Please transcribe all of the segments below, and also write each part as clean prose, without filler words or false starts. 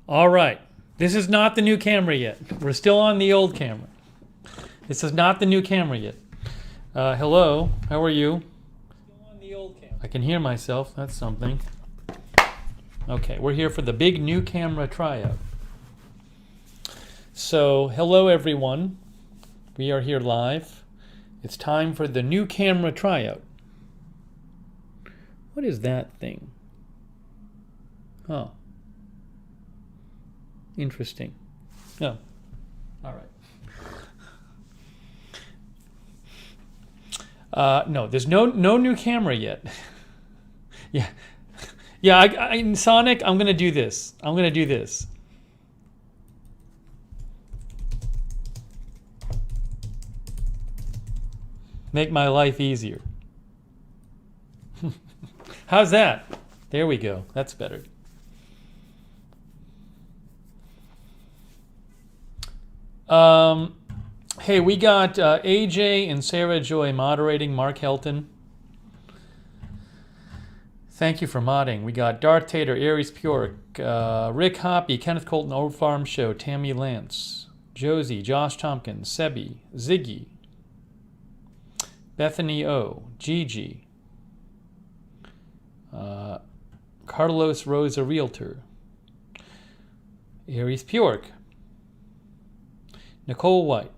All right. This is not the new camera yet. We're still on the old camera. This is not the new camera yet. Hello. How are you? Still on the old camera. I can hear myself. That's something. Okay, we're here for the big new camera tryout. So, hello everyone. We are here live. It's time for the new camera tryout. What is that thing? Oh. Interesting. Oh. All right. No, there's no new camera yet. Yeah. Yeah, in Sonic, I'm going to do this. I'm going to do this. Make my life easier. How's that? There we go. That's better. Hey, we got AJ and Sarah Joy moderating. Mark Helton. Thank you for modding. We got Darth Tater, Aries Purick, Rick Hoppy, Kenneth Colton, Old Farm Show, Tammy Lance, Josie, Josh Tompkins, Sebi, Ziggy, Bethany O, Gigi, Carlos Rosa Realtor, Aries Purick, Nicole White,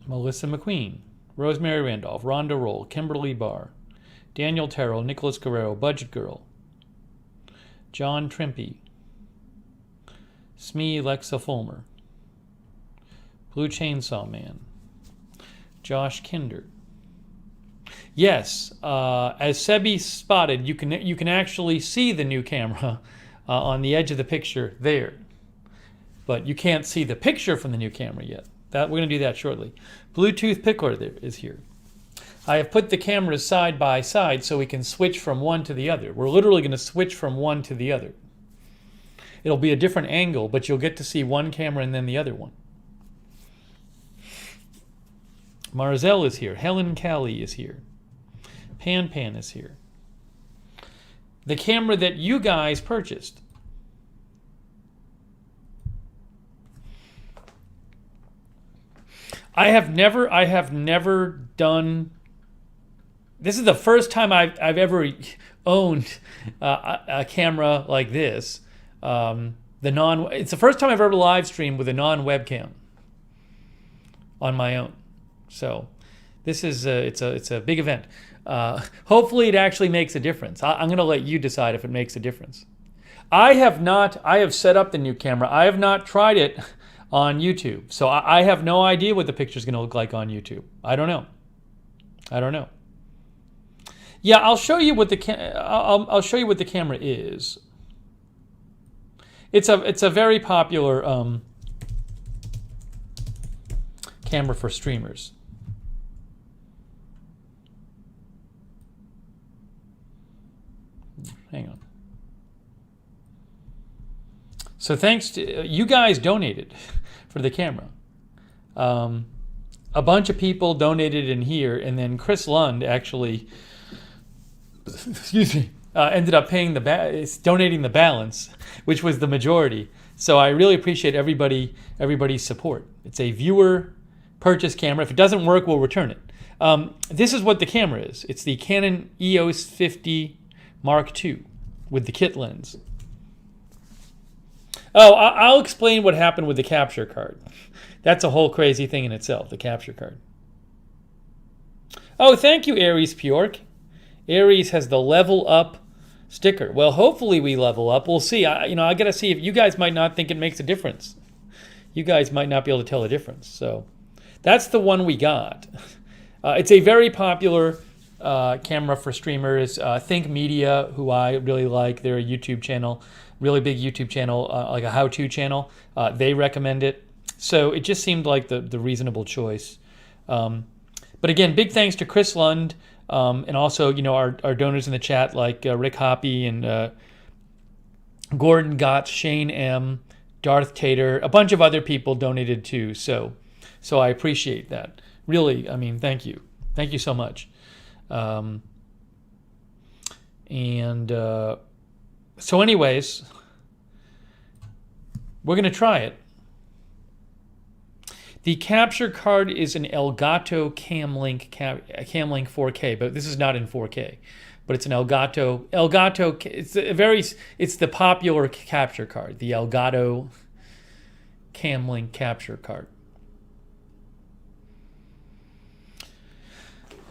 Melissa McQueen, Rosemary Randolph, Rhonda Roll, Kimberly Barr, Daniel Terrell, Nicholas Guerrero, Budget Girl, John Trimpey, Smee Lexa Fulmer, Blue Chainsaw Man, Josh Kinder. Yes, as Sebi spotted, you can actually see the new camera on the edge of the picture there, but you can't see the picture from the new camera yet. We're going to do that shortly. Bluetooth Pickler there is here. I have put the cameras side by side so we can switch from one to the other. We're literally going to switch from one to the other. It'll be a different angle, but you'll get to see one camera and then the other one. Marzell is here. Helen Callie is here. Pan is here. The camera that you guys purchased. I have never done. This is the first time I've ever owned a camera like this. It's the first time I've ever live streamed with a non-webcam on my own. So this is it's a big event. Hopefully it actually makes a difference. I'm going to let you decide if it makes a difference. I have set up the new camera. I have not tried it on YouTube. So I have no idea what the picture is going to look like on YouTube. I don't know. Yeah, I'll show you what I'll show you what the camera is. It's a very popular camera for streamers. Hang on. So thanks to you guys donated for the camera. A bunch of people donated in here, and then Chris Lund actually, excuse me, ended up paying donating the balance, which was the majority. So I really appreciate everybody's support. It's a viewer purchase camera. If it doesn't work, we'll return it. This is what the camera is. It's the Canon EOS 50 Mark II with the kit lens. Oh, I'll explain what happened with the capture card. That's a whole crazy thing in itself, the capture card. Oh, thank you, Aries Purick. Aries has the level up sticker. Well, hopefully we level up. We'll see. I got to see if you guys might not think it makes a difference. You guys might not be able to tell the difference. So that's the one we got. It's a very popular camera for streamers. Think Media, who I really like. They're a YouTube channel, really big YouTube channel, like a how-to channel. They recommend it. So it just seemed like the reasonable choice. But again, big thanks to Chris Lund, and also our donors in the chat like Rick Hoppy and Gordon Gotts, Shane M, Darth Tater, a bunch of other people donated too. So I appreciate that. Really, I mean, thank you so much. So anyways, We're going to try it. The capture card is an Elgato Camlink 4K, but this is not in 4K. But it's an Elgato. It's the popular capture card, the Elgato Camlink capture card.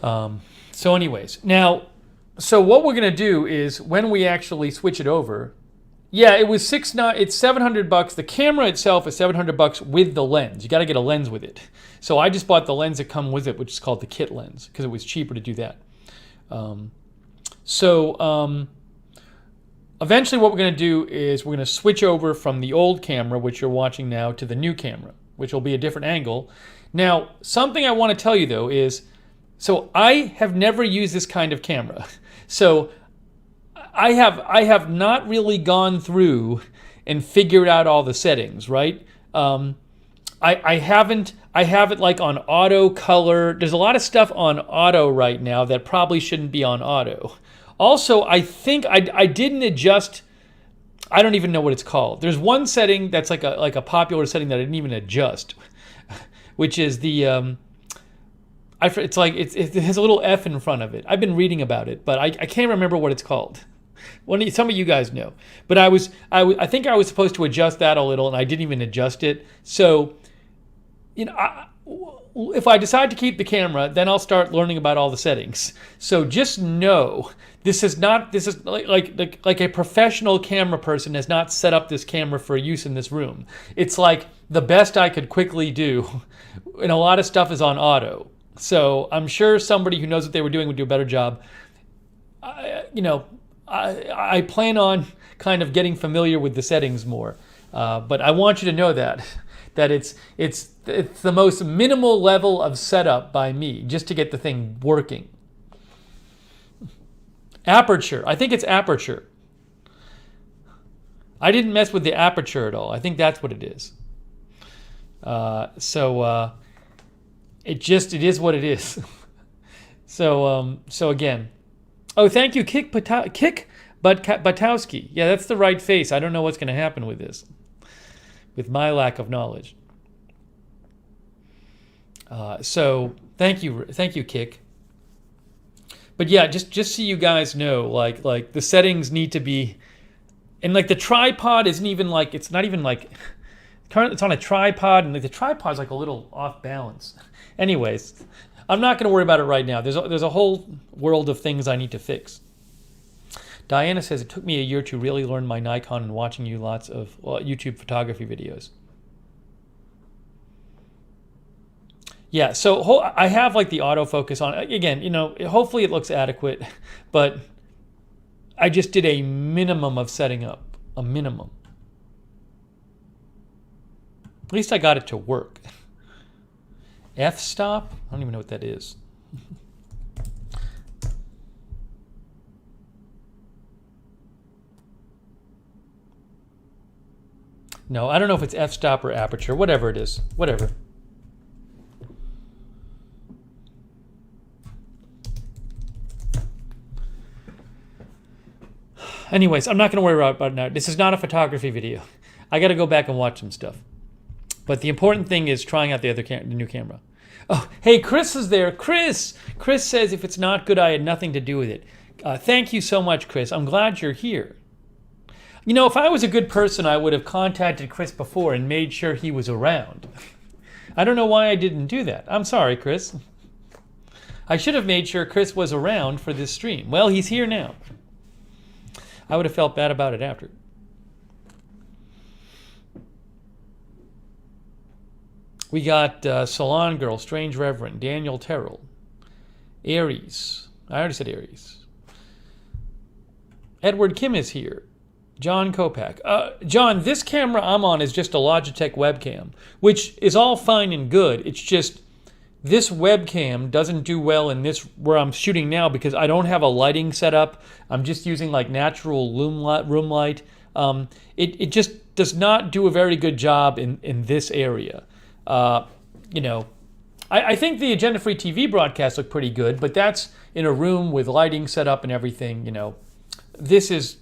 So anyways, now, so what we're gonna do is when we actually switch it over, yeah, it was it's $700. The camera itself is $700 with the lens. You got to get a lens with it. So I just bought the lens that come with it, which is called the kit lens, because it was cheaper to do that. Eventually what we're going to do is we're going to switch over from the old camera, which you're watching now, to the new camera, which will be a different angle. Now, something I want to tell you though is, so I have never used this kind of camera. So I have not really gone through and figured out all the settings, right? I have it like on auto color. There's a lot of stuff on auto right now that probably shouldn't be on auto. Also, I think I didn't adjust. I don't even know what it's called. There's one setting that's like a popular setting that I didn't even adjust, which is the it has a little F in front of it. I've been reading about it, but I can't remember what it's called. Some of you guys know, but I think I was supposed to adjust that a little, and I didn't even adjust it. So, if I decide to keep the camera, then I'll start learning about all the settings. So just know this is like a professional camera person has not set up this camera for use in this room. It's like the best I could quickly do, and a lot of stuff is on auto. So I'm sure somebody who knows what they were doing would do a better job. I plan on kind of getting familiar with the settings more, but I want you to know that it's the most minimal level of setup by me just to get the thing working. Aperture, I think it's aperture. I didn't mess with the aperture at all. I think that's what it is. It is what it is. So again. Oh, thank you, Kick Batowski. Yeah, that's the right face. I don't know what's going to happen with this, with my lack of knowledge. So thank you, Kick. But yeah, just so you guys know, like the settings need to be, and like the tripod isn't even like, it's not even like, it's on a tripod, and like the tripod's like a little off balance. Anyways, I'm not going to worry about it right now. There's a whole world of things I need to fix. Diana says, it took me a year to really learn my Nikon and watching you lots of YouTube photography videos. Yeah, so I have like the autofocus on. Again, hopefully it looks adequate, but I just did a minimum of setting up. A minimum. At least I got it to work. F-stop? I don't even know what that is. No, I don't know if it's f-stop or aperture. Whatever it is. Whatever. Anyways, I'm not going to worry about it now. This is not a photography video. I got to go back and watch some stuff. But the important thing is trying out the new camera. Oh, hey, Chris is there. Chris says if it's not good, I had nothing to do with it. Thank you so much, Chris. I'm glad you're here. If I was a good person, I would have contacted Chris before and made sure he was around. I don't know why I didn't do that. I'm sorry, Chris. I should have made sure Chris was around for this stream. Well, he's here now. I would have felt bad about it after. We got Salon Girl, Strange Reverend, Daniel Terrell, Aries. I already said Aries. Edward Kim is here. John Kopak. John, this camera I'm on is just a Logitech webcam, which is all fine and good. It's just this webcam doesn't do well in this where I'm shooting now because I don't have a lighting setup. I'm just using like natural room light. It just does not do a very good job in this area. I think the Agenda Free TV broadcasts look pretty good, but that's in a room with lighting set up and everything. This is,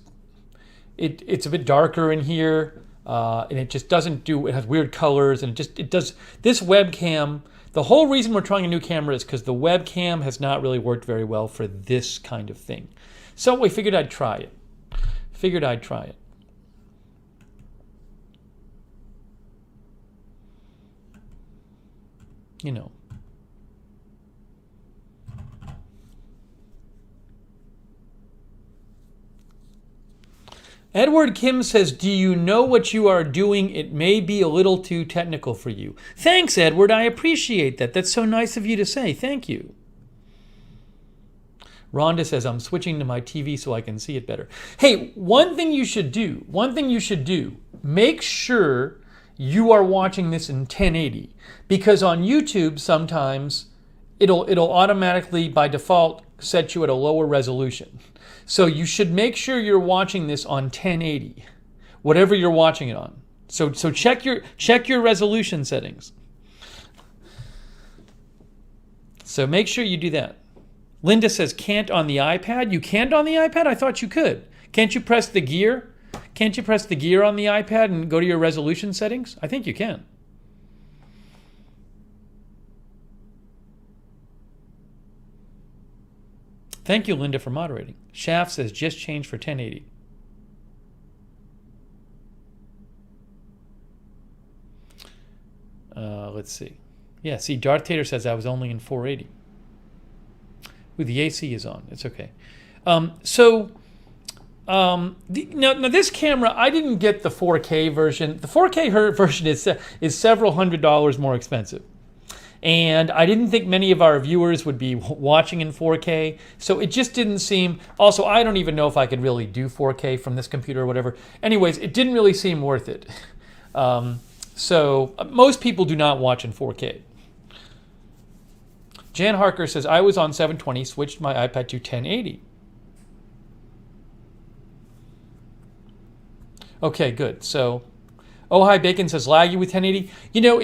it's a bit darker in here. and it just doesn't do. It has weird colors, and it does. This webcam. The whole reason we're trying a new camera is because the webcam has not really worked very well for this kind of thing. So we figured I'd try it. You know. Edward Kim says, do you know what you are doing? It may be a little too technical for you. Thanks, Edward. I appreciate that. That's so nice of you to say. Thank you. Rhonda says, I'm switching to my TV so I can see it better. Hey, one thing you should do, make sure you are watching this in 1080. Because on YouTube, sometimes it'll automatically, by default, set you at a lower resolution. So you should make sure you're watching this on 1080, whatever you're watching it on. So check your resolution settings. So make sure you do that. Linda says, can't on the iPad? You can't on the iPad? I thought you could. Can't you press the gear? Can't you press the gear on the iPad and go to your resolution settings? I think you can. Thank you, Linda, for moderating. Shaft says, just change for 1080. Let's see. Yeah, see, Darth Tater says I was only in 480. Ooh, the AC is on. It's okay. Now this camera, I didn't get the 4K version. The 4K version is several $100s more expensive. And I didn't think many of our viewers would be watching in 4K, so it just didn't seem... Also, I don't even know if I could really do 4K from this computer or whatever. Anyways, it didn't really seem worth it. So most people do not watch in 4K. Jan Harker says, I was on 720, switched my iPad to 1080. Okay, good. So, Oh Hi Bacon says, laggy with 1080. You know,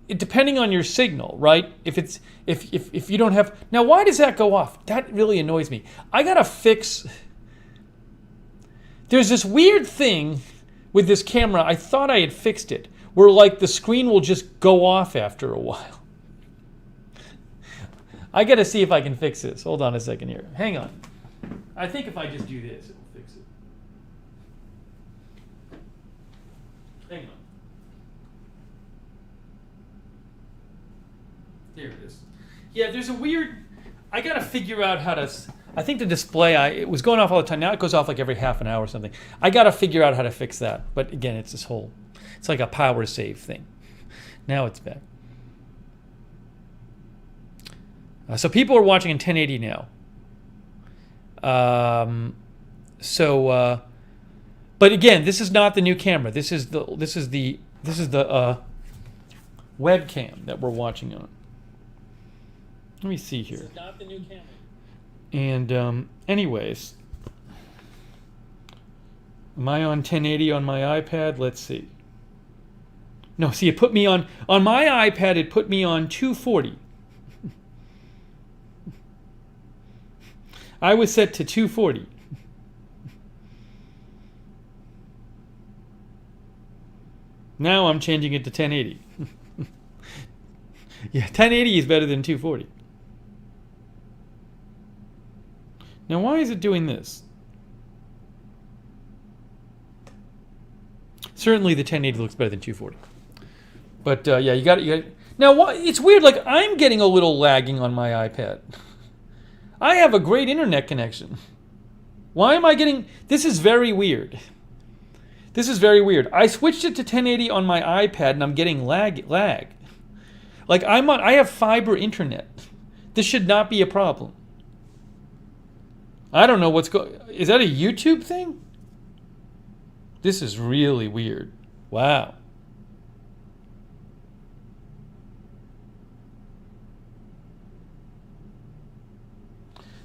depending on your signal, right? If you don't have... Now, why does that go off? That really annoys me. I gotta fix... There's this weird thing with this camera. I thought I had fixed it, where like the screen will just go off after a while. I gotta see if I can fix this. Hold on a second here. Hang on. I think if I just do this, it will fix it. Hang on. There it is. Yeah, there's a weird... I gotta figure out how to... I think the display, it was going off all the time. Now it goes off like every half an hour or something. I gotta figure out how to fix that. But again, it's this whole... It's like a power save thing. Now it's back. So people are watching in 1080 now. But again, this is not the new camera. This is the webcam that we're watching on. Let me see here. This is not the new camera. And anyways, am I on 1080 on my iPad? Let's see. No, see, it put me on my iPad. It put me on 240. I was set to 240. Now I'm changing it to 1080. Yeah, 1080 is better than 240. Now, why is it doing this? Certainly, the 1080 looks better than 240. But yeah, you got it. Now, it's weird. Like I'm getting a little lagging on my iPad. I have a great internet connection. Why am I getting... This is very weird. This is very weird. I switched it to 1080 on my iPad and I'm getting lag. Like I have fiber internet. This should not be a problem. I don't know what's going... Is that a YouTube thing? This is really weird. Wow.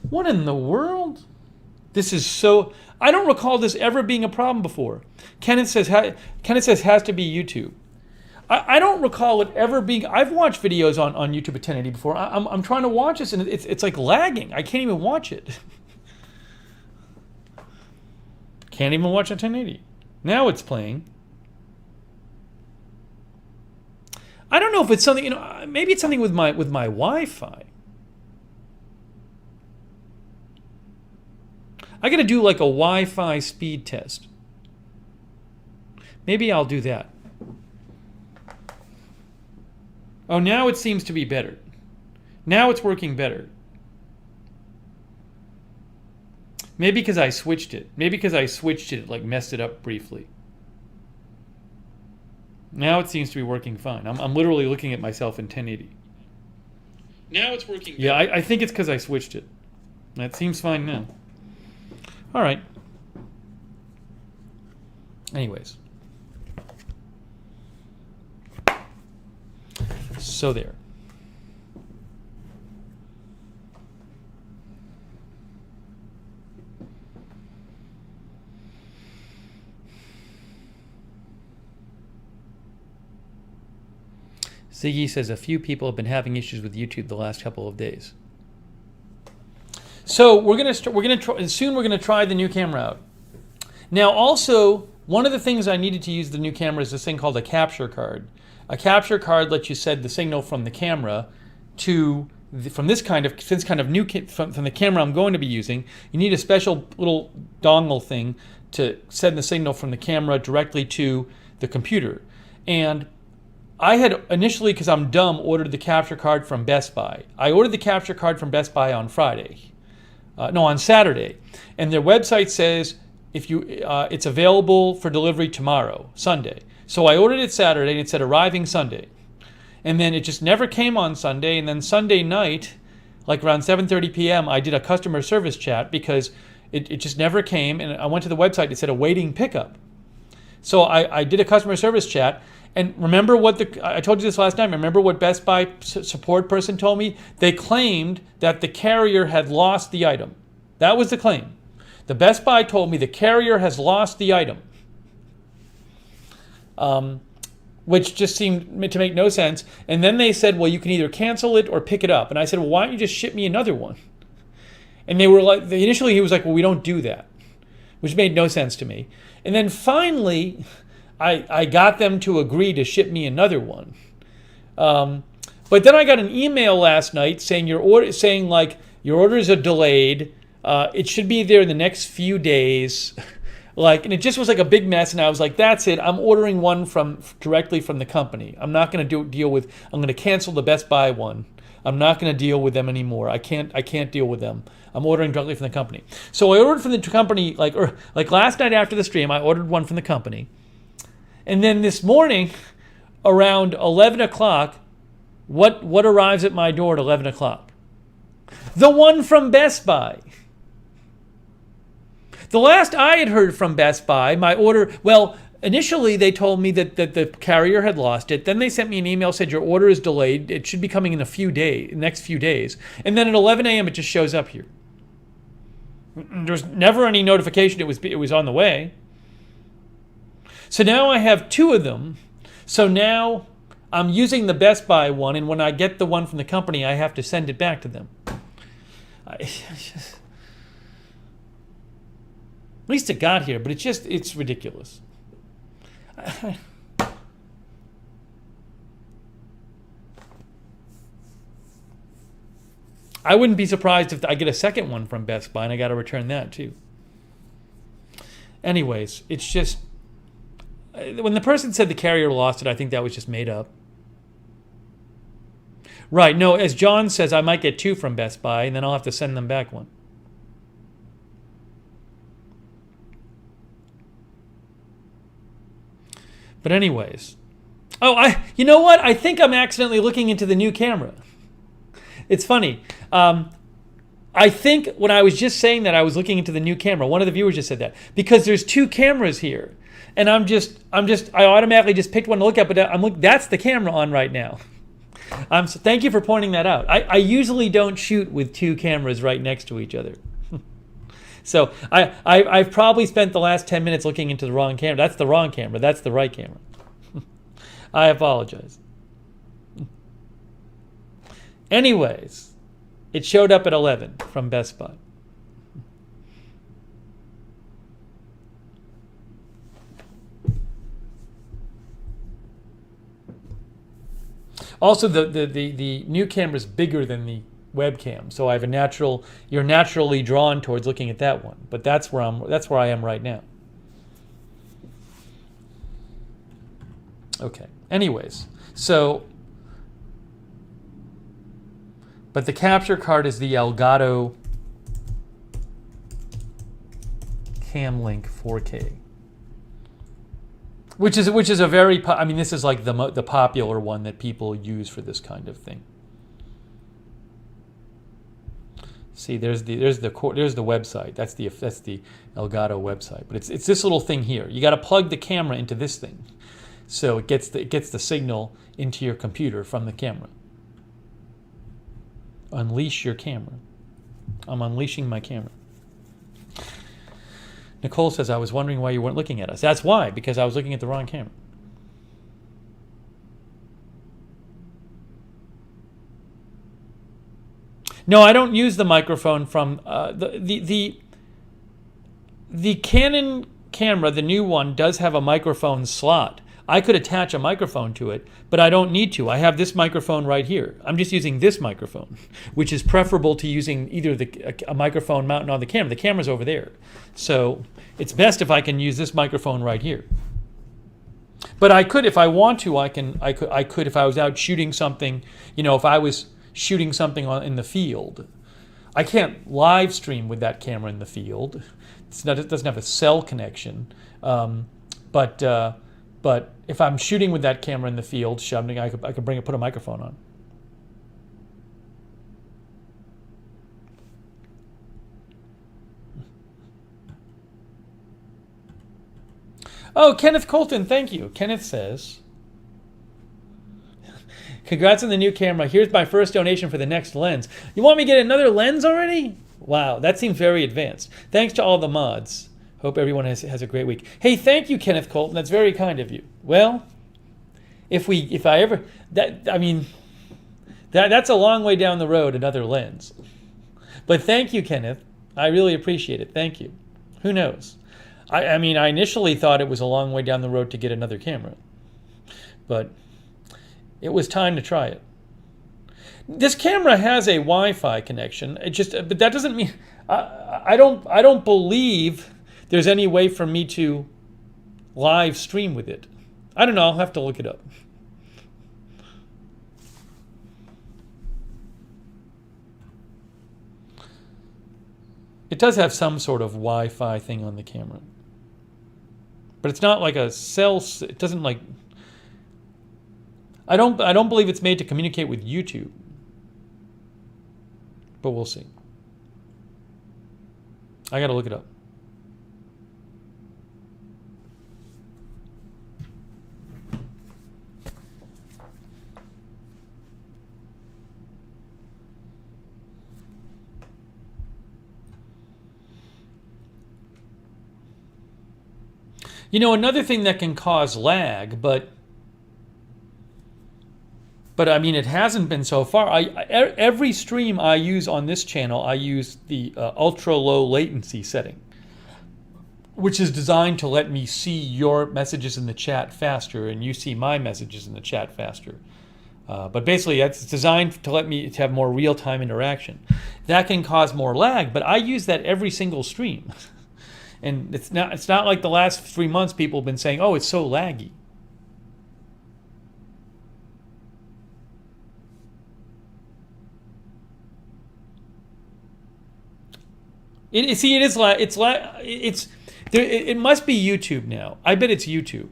What in the world? This is so... I don't recall this ever being a problem before. Kenneth says has to be YouTube. I don't recall it ever being... I've watched videos on YouTube at 1080 before. I'm trying to watch this and it's like lagging. I can't even watch it. Can't even watch at 1080. Now it's playing. I don't know if it's something, maybe it's something with my Wi-Fi. I got to do like a Wi-Fi speed test. Maybe I'll do that. Oh, now it seems to be better. Now it's working better. Maybe because I switched it. It like messed it up briefly. Now it seems to be working fine. I'm literally looking at myself in 1080. Now it's working better. Yeah, I think it's because I switched it. That seems fine now. All right. Anyways. So there. Ziggy says a few people have been having issues with YouTube the last couple of days. So we're gonna try the new camera out. Now, also, one of the things I needed to use the new camera is this thing called a capture card. A capture card lets you send the signal from the camera to from the camera I'm going to be using. You need a special little dongle thing to send the signal from the camera directly to the computer. And I had initially, because I'm dumb, ordered the capture card from Best Buy. I ordered the capture card from Best Buy on on Saturday. And their website says it's available for delivery tomorrow, Sunday. So I ordered it Saturday and it said arriving Sunday. And then it just never came on Sunday. And then Sunday night, like around 7:30 p.m., I did a customer service chat because it just never came. And I went to the website, it said awaiting pickup. So I did a customer service chat. And remember I told you this last time, remember what Best Buy support person told me? They claimed that the carrier had lost the item. That was the claim. The Best Buy told me the carrier has lost the item. Which just seemed to make no sense. And then they said, well, you can either cancel it or pick it up. And I said, well, why don't you just ship me another one? And they were like, initially he was like, well, we don't do that, which made no sense to me. And then finally, I got them to agree to ship me another one. But then I got an email last night saying your orders are delayed. It should be there in the next few days. And it just was like a big mess. And I was like, that's it. I'm ordering one directly from the company. I'm not going to I'm going to cancel the Best Buy one. I'm not going to deal with them anymore. I can't deal with them. I'm ordering directly from the company. So I ordered from the company, like last night after the stream, I ordered one from the company. And then this morning, around 11 o'clock, what arrives at my door at 11 o'clock? The one from Best Buy. The last I had heard from Best Buy, my order, initially they told me that the carrier had lost it. Then they sent me an email, said your order is delayed. It should be coming in next few days. And then at 11 a.m. it just shows up here. There's never any notification it was on the way. So now I have two of them. So now I'm using the Best Buy one, and when I get the one from the company, I have to send it back to them. At least it got here, but it's ridiculous. I wouldn't be surprised if I get a second one from Best Buy and I got to return that too. Anyways, it's just, when the person said the carrier lost it, I think that was just made up. Right, no, as John says, I might get two from Best Buy and then I'll have to send them back one. But anyways, you know what? I think I'm accidentally looking into the new camera. It's funny. I think when I was just saying that, I was looking into the new camera. One of the viewers just said that because there's two cameras here, and I automatically just picked one to look at, but that's the camera on right now. So thank you for pointing that out. I usually don't shoot with two cameras right next to each other. So I've probably spent the last 10 minutes looking into the wrong camera. That's the wrong camera. That's the right camera. I apologize. Anyways, it showed up at 11 from Best Buy. Also, the new camera is bigger than the webcam, so I have you're naturally drawn towards looking at that one. But that's where I am right now. Okay. Anyways, so, but the capture card is the Elgato Camlink 4K, which is a very, I mean, this is like the popular one that people use for this kind of thing. See, there's the website. That's the Elgato website. But it's this little thing here. You got to plug the camera into this thing, so it gets the signal into your computer from the camera. Unleash your camera. I'm unleashing my camera. Nicole says, I was wondering why you weren't looking at us. That's why, because I was looking at the wrong camera. No, I don't use the microphone from the Canon camera. The new one does have a microphone slot. I could attach a microphone to it, but I don't need to. I have this microphone right here. I'm just using this microphone, which is preferable to using either a microphone mounted on the camera. The camera's over there. So it's best if I can use this microphone right here. But I could, if I want to, I could if I was out shooting something, if I was shooting something in the field. I can't live stream with that camera in the field. It doesn't have a cell connection. But if I'm shooting with that camera in the field, I could put a microphone on. Oh, Kenneth Colton, thank you. Kenneth says, congrats on the new camera. Here's my first donation for the next lens. You want me to get another lens already? Wow, that seems very advanced. Thanks to all the mods. Hope everyone has a great week. Hey, thank you, Kenneth Colton. That's very kind of you. Well, that's a long way down the road, another lens. But thank you, Kenneth. I really appreciate it. Thank you. Who knows? I initially thought it was a long way down the road to get another camera, but it was time to try it. This camera has a Wi-Fi connection. But that doesn't mean I don't believe there's any way for me to live stream with it. I don't know. I'll have to look it up. It does have some sort of Wi-Fi thing on the camera. But it's not like a cell. It doesn't like. I don't believe it's made to communicate with YouTube. But we'll see. I got to look it up. Another thing that can cause lag, but it hasn't been so far. Every stream I use on this channel, I use the ultra low latency setting, which is designed to let me see your messages in the chat faster and you see my messages in the chat faster. But basically, it's designed to let me to have more real-time interaction. That can cause more lag, but I use that every single stream. And it's not like the last 3 months people have been saying, oh, it's so laggy. It must be YouTube now. I bet it's YouTube.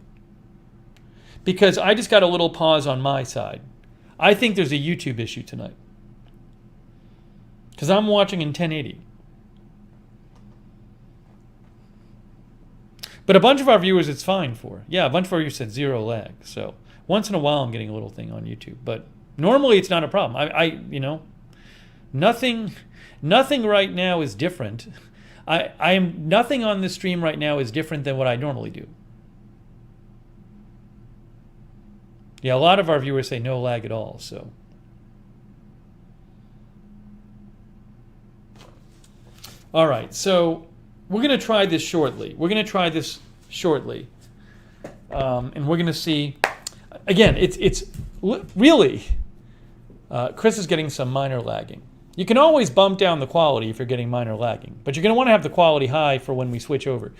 Because I just got a little pause on my side. I think there's a YouTube issue tonight. Because I'm watching in 1080. But a bunch of our viewers it's fine for. Yeah, a bunch of our viewers said 0 lag. So once in a while I'm getting a little thing on YouTube. But normally it's not a problem. Nothing right now is different. Nothing on this stream right now is different than what I normally do. Yeah, a lot of our viewers say no lag at all, so. All right, so we're going to try this shortly. And we're going to see, again, it's really, Chris is getting some minor lagging. You can always bump down the quality if you're getting minor lagging, but you're going to want to have the quality high for when we switch over.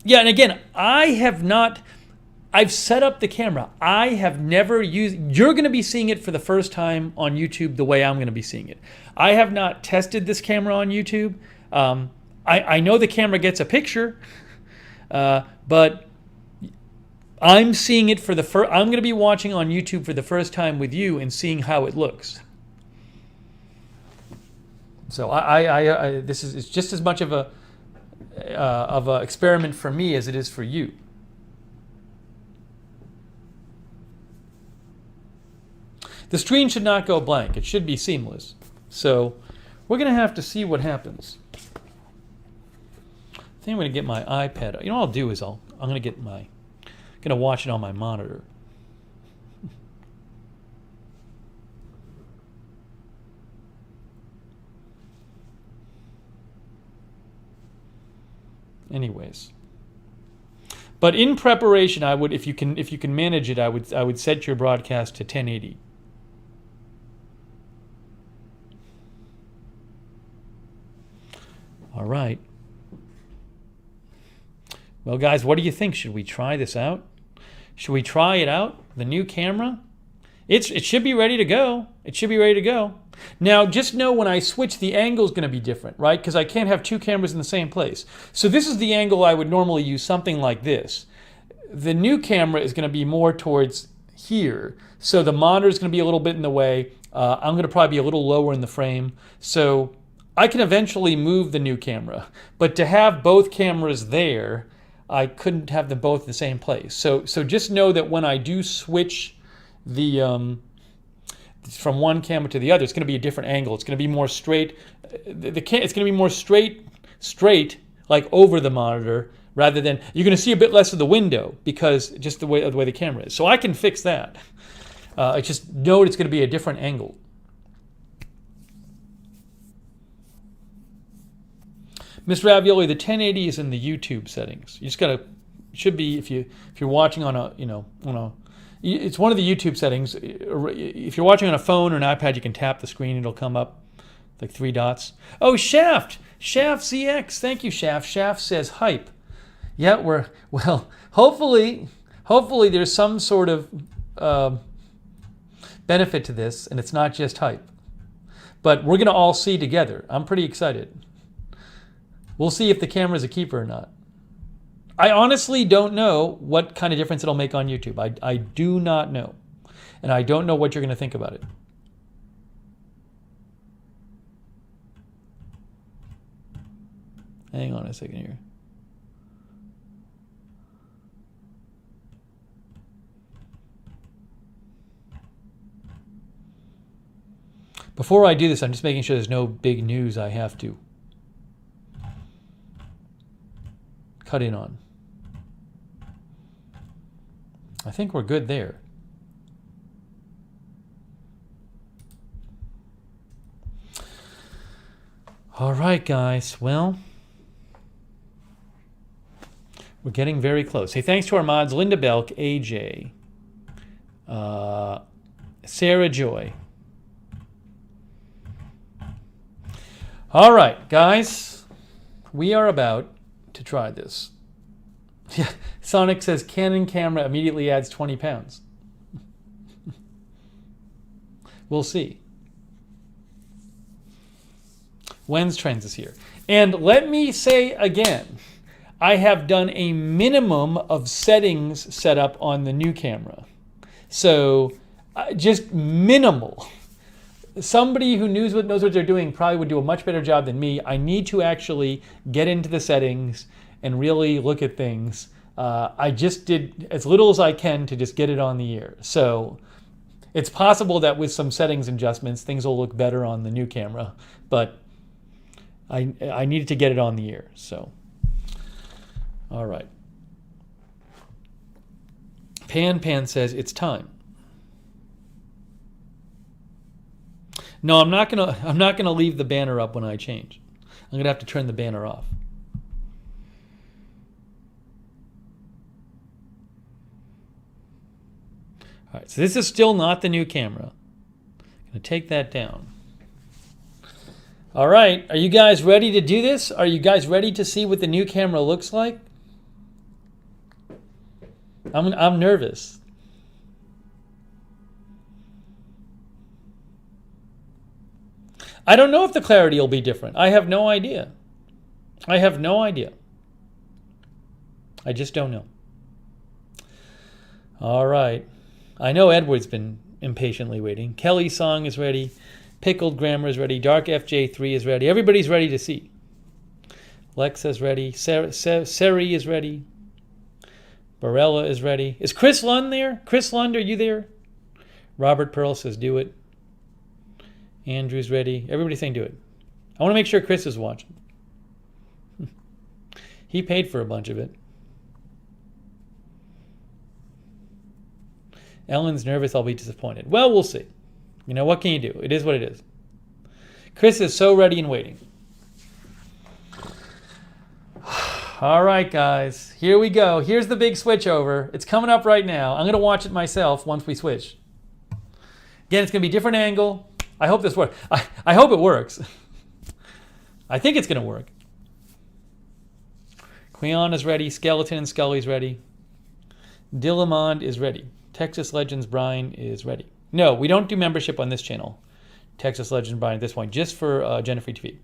Yeah, and again, I've set up the camera. I have never used, you're going to be seeing it for the first time on YouTube the way I'm going to be seeing it. I have not tested this camera on YouTube. I know the camera gets a picture, but I'm seeing it for the first, I'm going to be watching on YouTube for the first time with you and seeing how it looks. So this is it's just as much of a experiment for me as it is for you. The screen should not go blank. It should be seamless. So we're going to have to see what happens. I think I'm going to get my iPad. You know what I'll do is I'm going to get going to watch it on my monitor. Anyways, but in preparation, I would, if you can manage it, I would set your broadcast to 1080. All right. Well, guys, what do you think? Should we try this out? Should we try it out? The new camera? It should be ready to go. It should be ready to go. Now, just know when I switch, the angle is going to be different, right? Because I can't have two cameras in the same place. So this is the angle I would normally use, something like this. The new camera is going to be more towards here. So the monitor is going to be a little bit in the way. I'm going to probably be a little lower in the frame. So I can eventually move the new camera. But to have both cameras there, I couldn't have them both in the same place. So just know that when I do switch the from one camera to the other, it's going to be a different angle. It's going to be more straight. It's going to be more straight, like over the monitor, rather than, you're going to see a bit less of the window because just the way the camera is. So I can fix that. I just know it's going to be a different angle. Miss Ravioli, the 1080 is in the YouTube settings. You just gotta, should be if you're watching on a it's one of the YouTube settings. If you're watching on a phone or an iPad, you can tap the screen. It'll come up like 3 dots. Oh, Shaft ZX. Thank you, Shaft. Shaft says hype. Yeah, hopefully there's some sort of benefit to this, and it's not just hype. But we're gonna all see together. I'm pretty excited. We'll see if the camera's a keeper or not. I honestly don't know what kind of difference it'll make on YouTube. I do not know. And I don't know what you're going to think about it. Hang on a second here. Before I do this, I'm just making sure there's no big news I have to cut in on. I think we're good there. All right, guys. Well, we're getting very close. Hey, thanks to our mods, Linda Belk, AJ, Sarah Joy. All right, guys. We are about to try this. Yeah, Sonic says Canon camera immediately adds 20 pounds. We'll see. When's Trends is here. And let me say again, I have done a minimum of settings set up on the new camera. So just minimal. Somebody who knows what they're doing probably would do a much better job than me. I need to actually get into the settings and really look at things. I just did as little as I can to just get it on the air. So it's possible that with some settings adjustments, things will look better on the new camera. But I needed to get it on the air. So, all right. Pan says it's time. No, I'm not gonna leave the banner up when I change. I'm gonna have to turn the banner off. All right, so this is still not the new camera. I'm going to take that down. All right, are you guys ready to do this? Are you guys ready to see what the new camera looks like? I'm nervous. I don't know if the clarity will be different. I have no idea. I have no idea. I just don't know. All right. I know Edward's been impatiently waiting. Kelly's song is ready. Pickled Grammar is ready. Dark FJ3 is ready. Everybody's ready to see. Lexa's ready. Seri is ready. Barella is ready. Is Chris Lund there? Chris Lund, are you there? Robert Pearl says do it. Andrew's ready. Everybody's saying do it. I want to make sure Chris is watching. He paid for a bunch of it. Ellen's nervous. I'll be disappointed. Well, we'll see. You know, what can you do? It is what it is. Chris is so ready and waiting. All right, guys. Here we go. Here's the big switch over. It's coming up right now. I'm going to watch it myself once we switch. Again, it's going to be a different angle. I hope this works. I hope it works. I think it's going to work. Queon is ready. Skeleton and Scully's ready. Dillamond is ready. Texas Legends Brian is ready. No, we don't do membership on this channel. Texas Legends Brian at this point, just for Jennifer TV.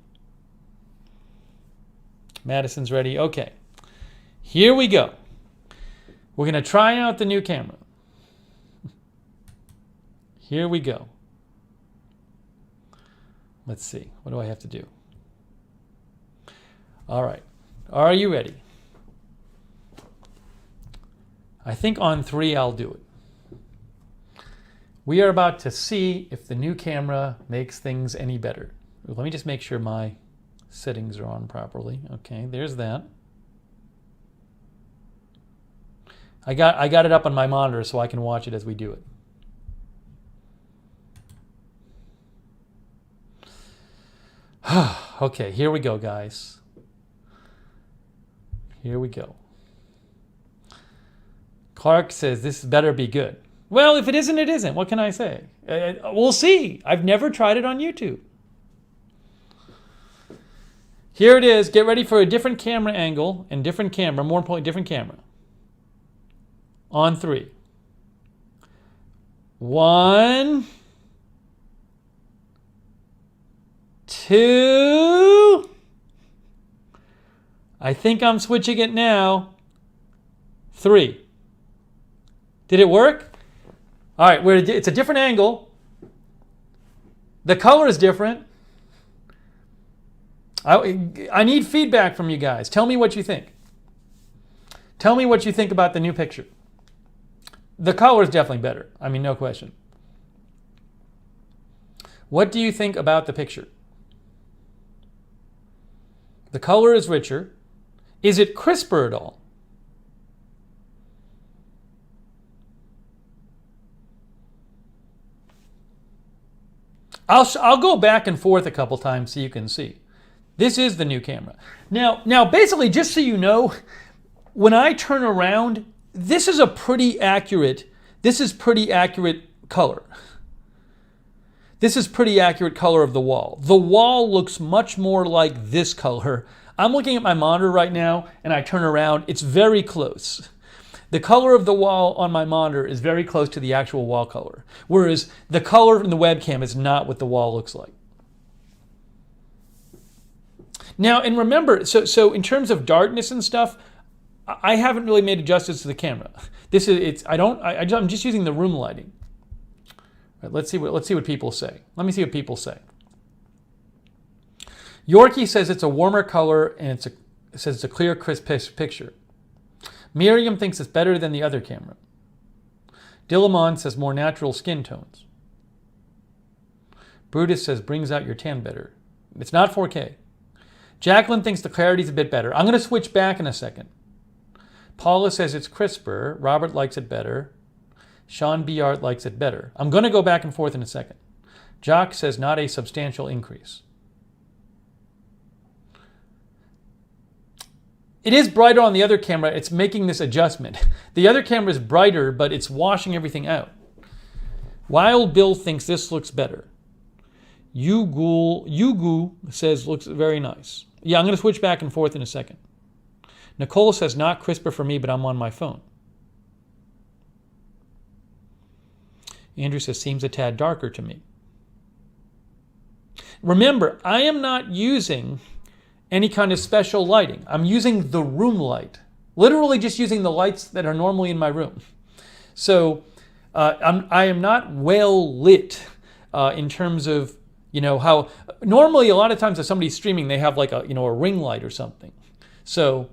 Madison's ready. Okay. Here we go. We're going to try out the new camera. Here we go. Let's see. What do I have to do? All right. Are you ready? I think on 3 I'll do it. We are about to see if the new camera makes things any better. Let me just make sure my settings are on properly. Okay, there's that. I got it up on my monitor so I can watch it as we do it. Okay, here we go, guys. Here we go. Clark says this better be good. Well, if it isn't, it isn't. What can I say? We'll see. I've never tried it on YouTube. Here it is. Get ready for a different camera angle and different camera. More importantly, different camera. On 3. 1, 2. I think I'm switching it now. 3. Did it work? All right, it's a different angle. The color is different. I need feedback from you guys. Tell me what you think. Tell me what you think about the new picture. The color is definitely better. I mean, no question. What do you think about the picture? The color is richer. Is it crisper at all? I'll go back and forth a couple times so you can see. This is the new camera. Now, basically, just so you know, when I turn around, this is pretty accurate color. This is pretty accurate color of the wall. The wall looks much more like this color. I'm looking at my monitor right now, and I turn around. It's very close. The color of the wall on my monitor is very close to the actual wall color, whereas the color in the webcam is not what the wall looks like. Now, and remember, so in terms of darkness and stuff, I haven't really made adjustments to the camera. I'm just using the room lighting. All right, let's see what people say. Let me see what people say. Yorkie says it's a warmer color and it says it's a clear, crisp picture. Miriam thinks it's better than the other camera. Dillamon says more natural skin tones. Brutus says brings out your tan better. It's not 4K. Jacqueline thinks the clarity's a bit better. I'm going to switch back in a second. Paula says it's crisper. Robert likes it better. Sean B. Art likes it better. I'm going to go back and forth in a second. Jock says not a substantial increase. It is brighter on the other camera. It's making this adjustment. The other camera is brighter, but it's washing everything out. Wild Bill thinks this looks better. Yugu says looks very nice. Yeah, I'm going to switch back and forth in a second. Nicole says not crisper for me, but I'm on my phone. Andrew says seems a tad darker to me. Remember, I am not using any kind of special lighting. I'm using the room light. Literally just using the lights that are normally in my room. So I am not well lit in terms of, how normally a lot of times if somebody's streaming, they have like a ring light or something. So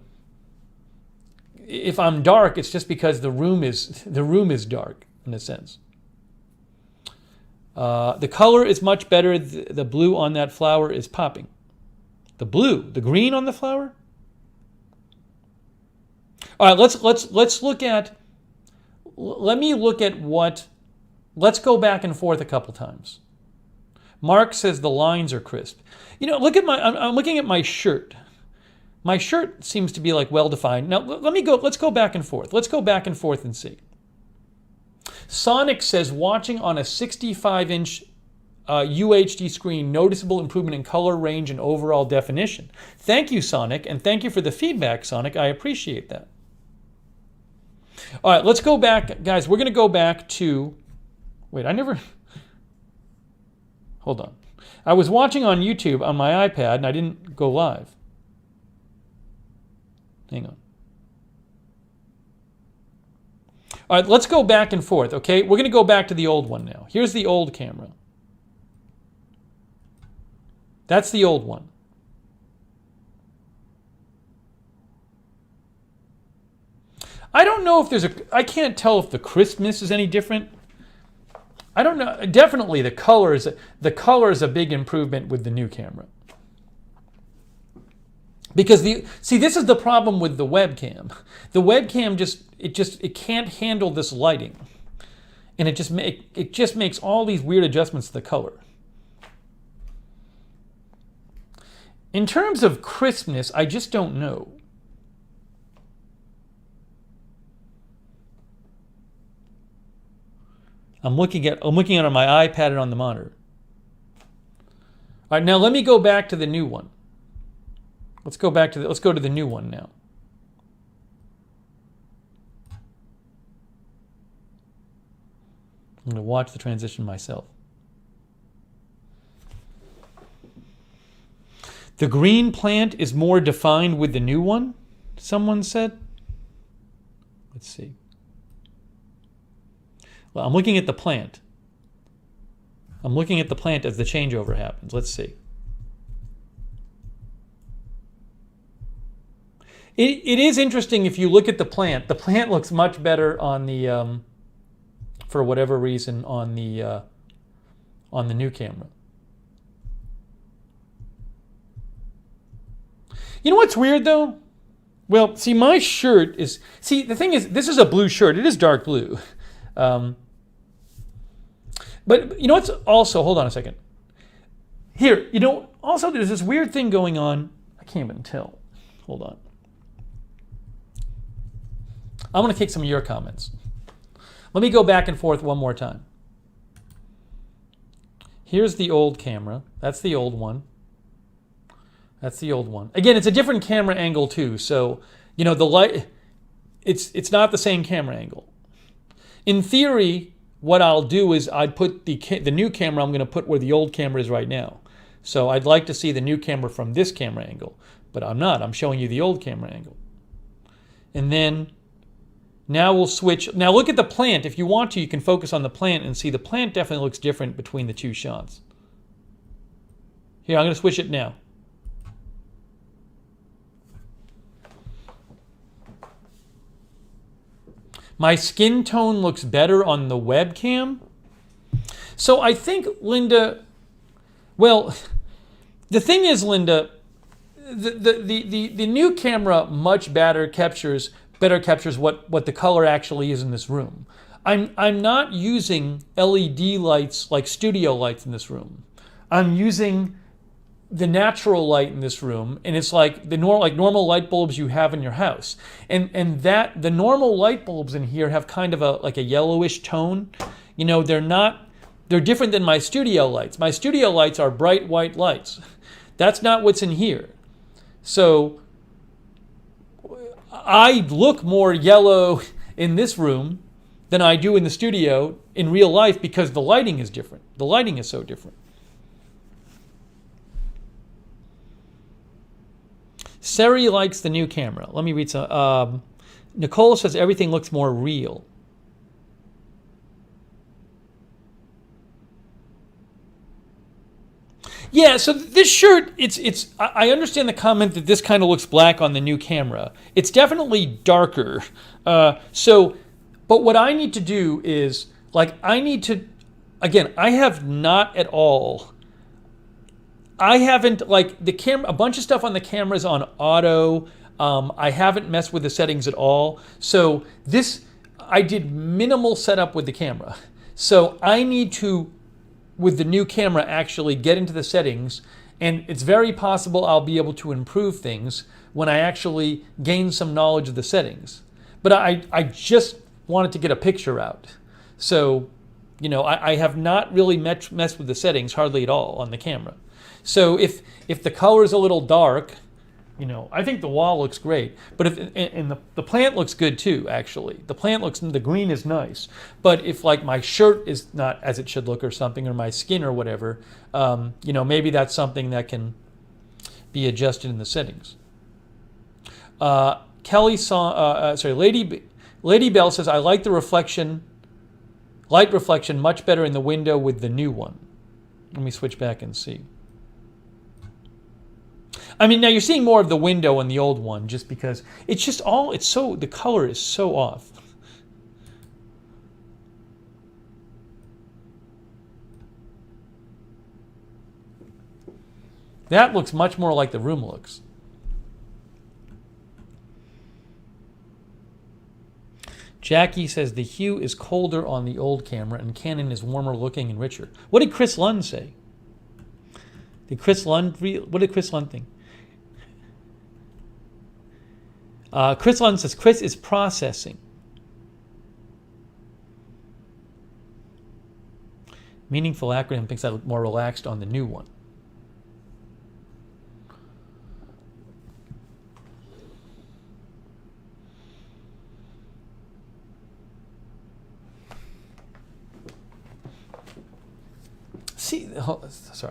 if I'm dark, it's just because the room is dark in a sense. The color is much better. The blue on that flower is popping. The green on the flower. All right, let's look at. Let me look at what. Let's go back and forth a couple times. Mark says the lines are crisp. Look at I'm looking at my shirt. My shirt seems to be like well defined. Now let's go back and forth. Let's go back and forth and see. Sonic says watching on a 65-inch UHD screen, noticeable improvement in color range and overall definition. Thank you, Sonic, and thank you for the feedback, Sonic. I appreciate that. All right, let's go back. Guys, we're going to go back to... Wait, Hold on. I was watching on YouTube on my iPad, and I didn't go live. Hang on. All right, let's go back and forth, okay? We're going to go back to the old one now. Here's the old camera. That's the old one. I don't know if I can't tell if the crispness is any different. I don't know. Definitely the color is a big improvement with the new camera. Because this is the problem with the webcam. The webcam it can't handle this lighting, and it just makes all these weird adjustments to the color. In terms of crispness, I just don't know. I'm looking at it on my iPad and on the monitor. All right, now let me go back to the new one. Let's go to the new one now. I'm going to watch the transition myself. The green plant is more defined with the new one, someone said. Let's see. Well, I'm looking at the plant. I'm looking at the plant as the changeover happens. Let's see. It is interesting if you look at the plant. The plant looks much better on the, for whatever reason, on the new camera. You know what's weird though? Well, see, my shirt is. See, the thing is, this is a blue shirt. It is dark blue. But you know what's also? Hold on a second. Here, also there's this weird thing going on. I can't even tell. Hold on. I'm going to take some of your comments. Let me go back and forth one more time. Here's the old camera. That's the old one. That's the old one. Again, it's a different camera angle too. So, the light, it's not the same camera angle. In theory, what I'll do is I'd put the new camera, I'm going to put where the old camera is right now. So I'd like to see the new camera from this camera angle, but I'm not. I'm showing you the old camera angle. And then now we'll switch. Now look at the plant. If you want to, you can focus on the plant and see the plant definitely looks different between the two shots. Here, I'm going to switch it now. My skin tone looks better on the webcam. So I think, Linda, well, the thing is, Linda, the new camera much better captures what the color actually is in this room. I'm not using LED lights like studio lights in this room. I'm using the natural light in this room, and it's like normal light bulbs you have in your house. And that the normal light bulbs in here have kind of a yellowish tone. they're different than my studio lights. My studio lights are bright white lights. That's not what's in here. So I look more yellow in this room than I do in the studio in real life because the lighting is different. The lighting is so different. Sari likes the new camera. Let me read some. Nicole says everything looks more real. Yeah, so this shirt, I understand the comment that this kind of looks black on the new camera. It's definitely darker. But what I need to do is, again, I have not at all, I haven't, the camera, a bunch of stuff on the camera is on auto. I haven't messed with the settings at all. So I did minimal setup with the camera. So I need to, with the new camera, actually get into the settings, and it's very possible I'll be able to improve things when I actually gain some knowledge of the settings. But I just wanted to get a picture out. So, I have not really messed with the settings hardly at all on the camera. So if the color is a little dark, I think the wall looks great. But the plant looks good too, actually. The green is nice. But if my shirt is not as it should look or something, or my skin or whatever, maybe that's something that can be adjusted in the settings. Lady Bell says, I like the light reflection much better in the window with the new one. Let me switch back and see. I mean, now you're seeing more of the window in the old one just because the color is so off. That looks much more like the room looks. Jackie says the hue is colder on the old camera and Canon is warmer looking and richer. What did Chris Lund say? What did Chris Lund think? Chris Lund says, Chris is processing. Meaningful acronym thinks I look more relaxed on the new one.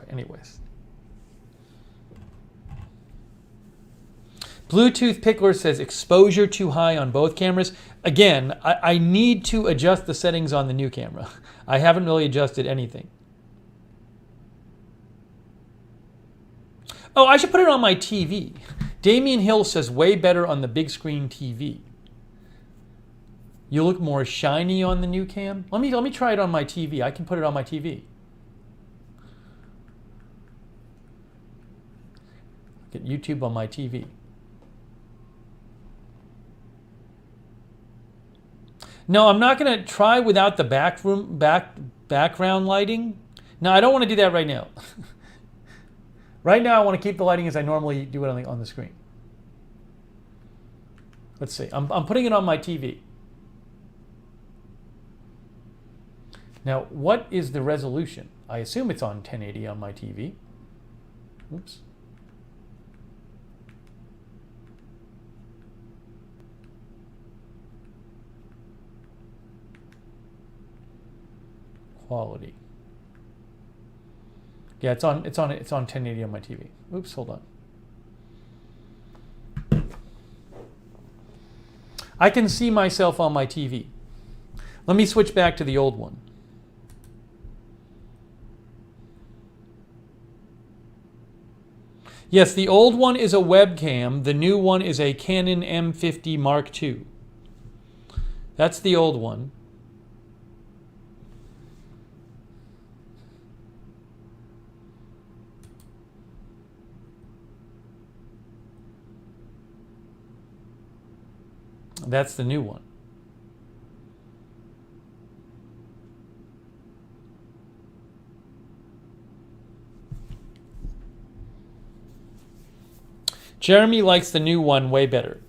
Anyways. Bluetooth Pickler says exposure too high on both cameras. Again, I need to adjust the settings on the new camera. I haven't really adjusted anything. Oh, I should put it on my TV. Damian Hill says way better on the big screen TV. You look more shiny on the new cam. Let me try it on my TV. I can put it on my TV. Get YouTube on my TV. No, I'm not going to try without the background lighting. No, I don't want to do that right now. Right now, I want to keep the lighting as I normally do it on the screen. Let's see. I'm putting it on my TV. Now, what is the resolution? I assume it's on 1080 on my TV. Oops. Quality. Yeah, it's on 1080 on my TV. Oops, hold on. I can see myself on my TV. Let me switch back to the old one. Yes, the old one is a webcam. The new one is a Canon M50 Mark II. That's the old one. That's the new one. Jeremy likes the new one way better.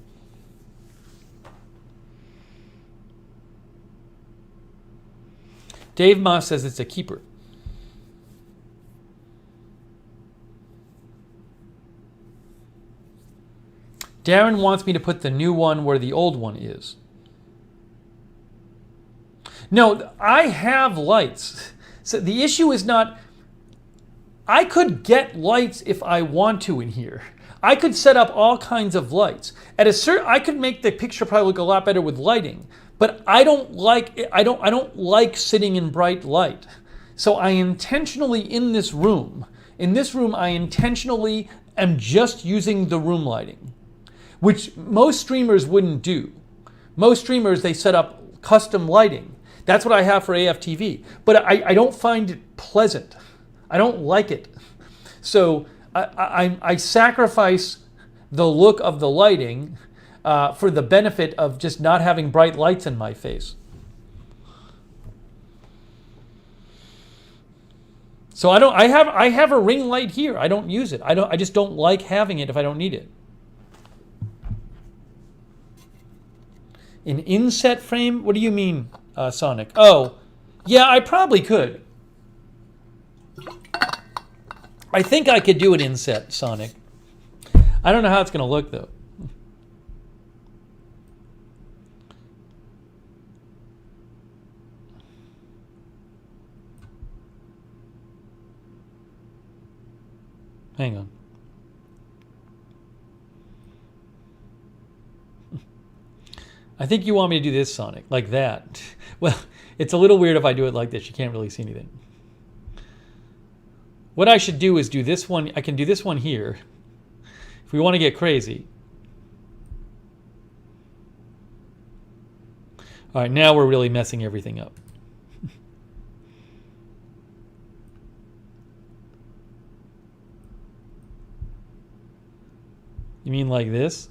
Dave Moss says it's a keeper. Darren wants me to put the new one where the old one is. No, I have lights. So the issue is not, I could get lights if I want to in here. I could set up all kinds of lights. I could make the picture probably look a lot better with lighting, but I don't like sitting in bright light. So I intentionally in this room I intentionally am just using the room lighting, which most streamers wouldn't do. Most streamers, they set up custom lighting. That's what I have for AFTV. But I don't find it pleasant. I don't like it. So I sacrifice the look of the lighting for the benefit of just not having bright lights in my face. So I have a ring light here. I don't use it. I just don't like having it if I don't need it. An inset frame? What do you mean, Sonic? Oh, yeah, I probably could. I think I could do an inset, Sonic. I don't know how it's going to look, though. Hang on. I think you want me to do this, Sonic, like that. Well, it's a little weird if I do it like this. You can't really see anything. What I should do is do this one. I can do this one here if we want to get crazy. All right, now we're really messing everything up. You mean like this?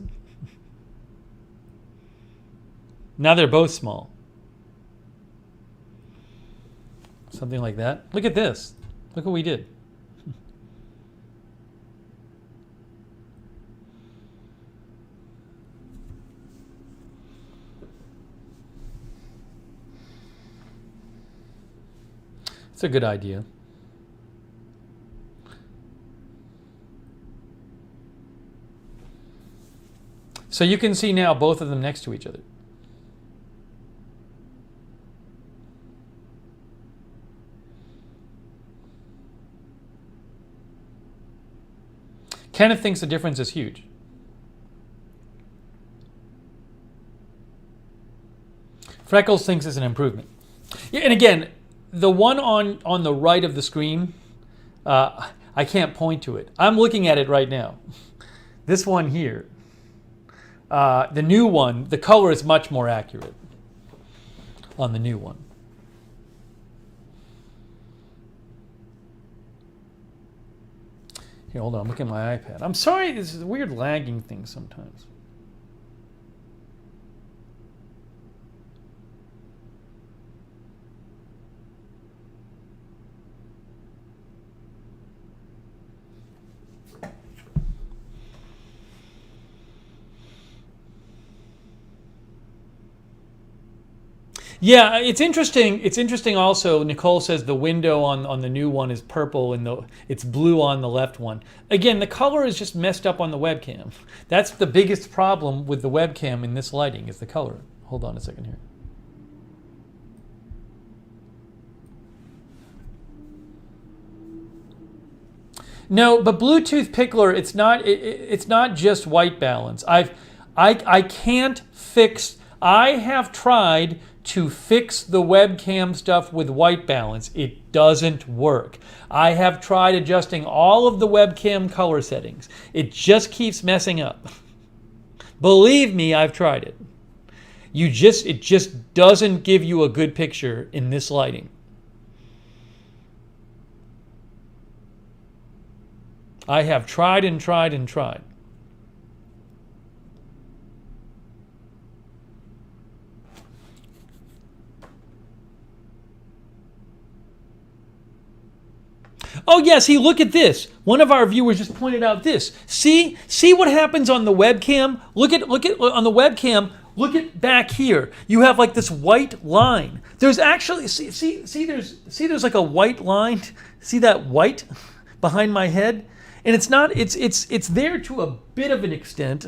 Now they're both small. Something like that. Look at this. Look what we did. It's a good idea. So you can see now both of them next to each other. Kenneth thinks the difference is huge. Freckles thinks it's an improvement. Yeah, and again, the one on the right of the screen, I can't point to it. I'm looking at it right now. This one here, the new one, the color is much more accurate on the new one. Here, hold on, I'm looking at my iPad. I'm sorry, this is a weird lagging thing sometimes. Yeah, it's interesting. It's interesting also, Nicole says the window on the new one is purple and it's blue on the left one. Again, the color is just messed up on the webcam. That's the biggest problem with the webcam in this lighting is the color. Hold on a second here. No, but Bluetooth Pickler, it's not just white balance. I can't fix. I have tried to fix the webcam stuff with white balance. It doesn't work. I have tried adjusting all of the webcam color settings. It just keeps messing up. Believe me, I've tried it. It just doesn't give you a good picture in this lighting. I have tried and tried and tried. Oh, yeah, see, look at this. One of our viewers just pointed out this. See what happens on the webcam? Look at on the webcam. look at back here. You have like this white line. There's actually there's like a white line. See that white behind my head? And it's not. It's there to a bit of an extent.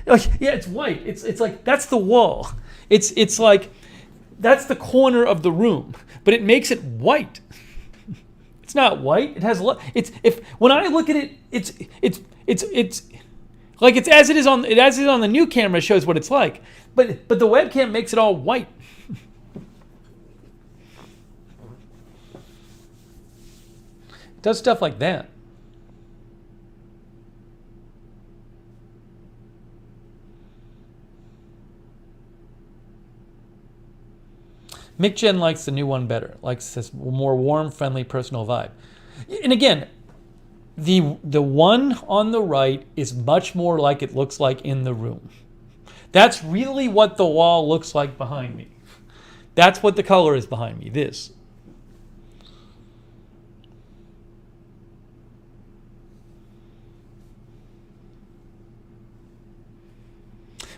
Yeah, it's white. It's like that's the wall. It's like that's the corner of the room, but it makes it white. It's not white. It has when I look at it, it's like it's as it is on the new camera shows what it's like, but the webcam makes it all white. It does stuff like that. Mick Jen likes the new one better. Likes this more warm, friendly, personal vibe. And again, the one on the right is much more like it looks like in the room. That's really what the wall looks like behind me. That's what the color is behind me. This.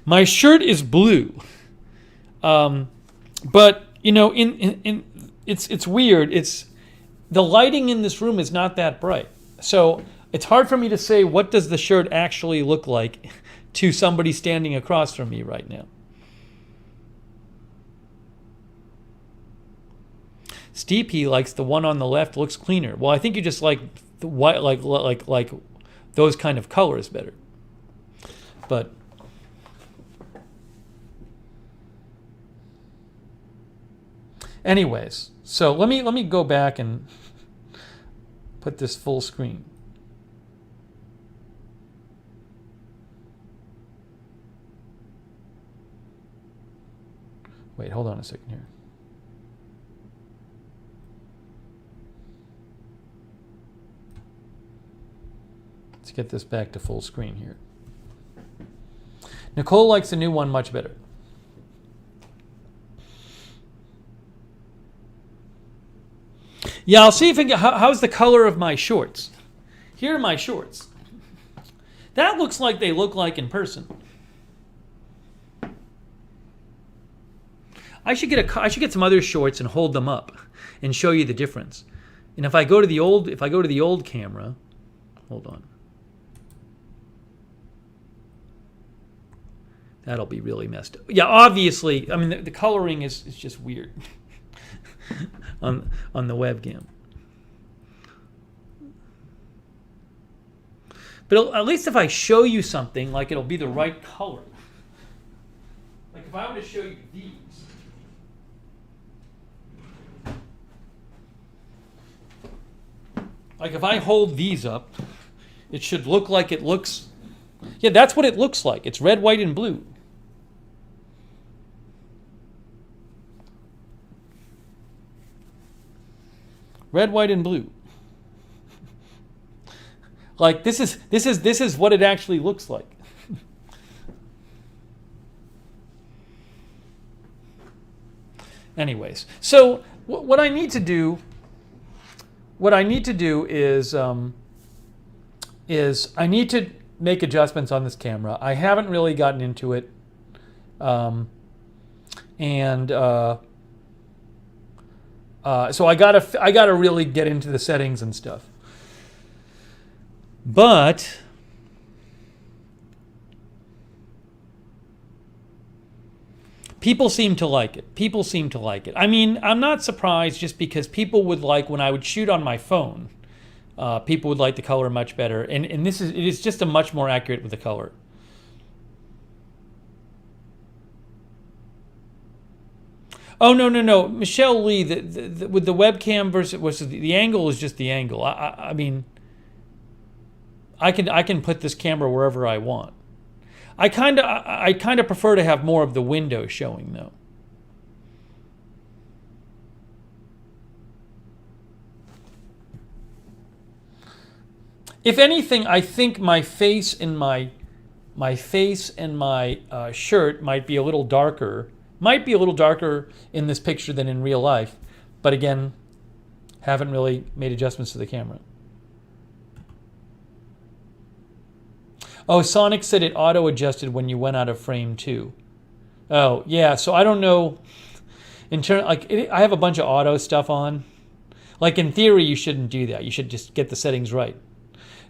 My shirt is blue, but you know, it's weird. It's the lighting in this room is not that bright, so it's hard for me to say what does the shirt actually look like to somebody standing across from me right now. Steve P likes the one on the left looks cleaner. Well, I think you just like the white, like those kind of colors better, but. Anyways, so let me go back and put this full screen. Wait, hold on a second here. Let's get this back to full screen here. Nicole likes the new one much better. Yeah, I'll see if I can, how's the color of my shorts. Here are my shorts. That looks like they look like in person. I should get some other shorts and hold them up and show you the difference. And if I go to the old camera, hold on. That'll be really messed up. Yeah, obviously, I mean the coloring is just weird. on the webcam. But at least if I show you something, like it'll be the right color. Like if I were to show you these. Like if I hold these up, it should look like it looks. Yeah, that's what it looks like. It's red, white, and blue. Red, white, and blue. Like this is what it actually looks like. Anyways, so what I need to do is I need to make adjustments on this camera. I haven't really gotten into it, so I gotta really get into the settings and stuff. But people seem to like it. I mean, I'm not surprised just because people would like when I would shoot on my phone. People would like the color much better, and it is just a much more accurate with the color. Oh no, Michelle Lee. With the webcam versus the angle is just the angle. I mean, I can put this camera wherever I want. I kind of prefer to have more of the window showing though. If anything, I think my face and my shirt might be a little darker. Might be a little darker in this picture than in real life, but again, haven't really made adjustments to the camera. Oh, Sonic said it auto-adjusted when you went out of frame too. Oh, yeah, so I don't know. I have a bunch of auto stuff on. Like, in theory, you shouldn't do that. You should just get the settings right.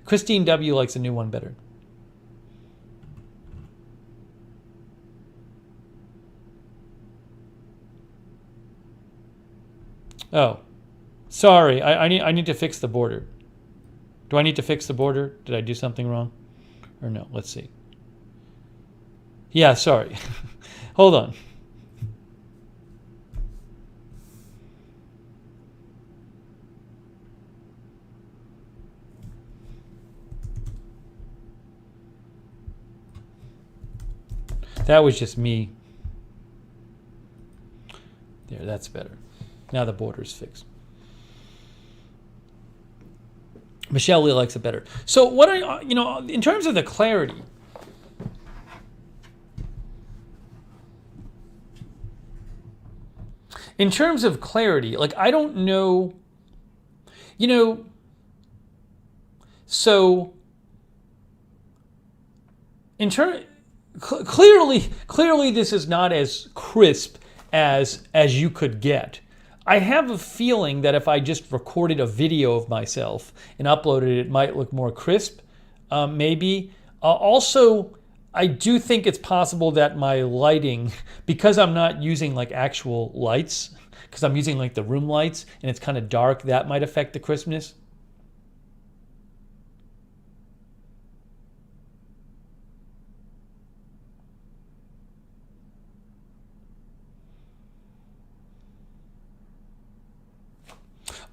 Christine W. likes a new one better. Oh, sorry. I need to fix the border. Do I need to fix the border? Did I do something wrong? Or no? Let's see. Yeah, sorry. Hold on. That was just me. There, that's better. Now the border's fixed. Michelle Lee likes it better. So what are in terms of the clarity? In terms of clarity, like I don't know, so in terms clearly this is not as crisp as you could get. I have a feeling that if I just recorded a video of myself and uploaded it, it might look more crisp, maybe. Also, I do think it's possible that my lighting, because I'm not using like actual lights, because I'm using like the room lights and it's kind of dark, that might affect the crispness.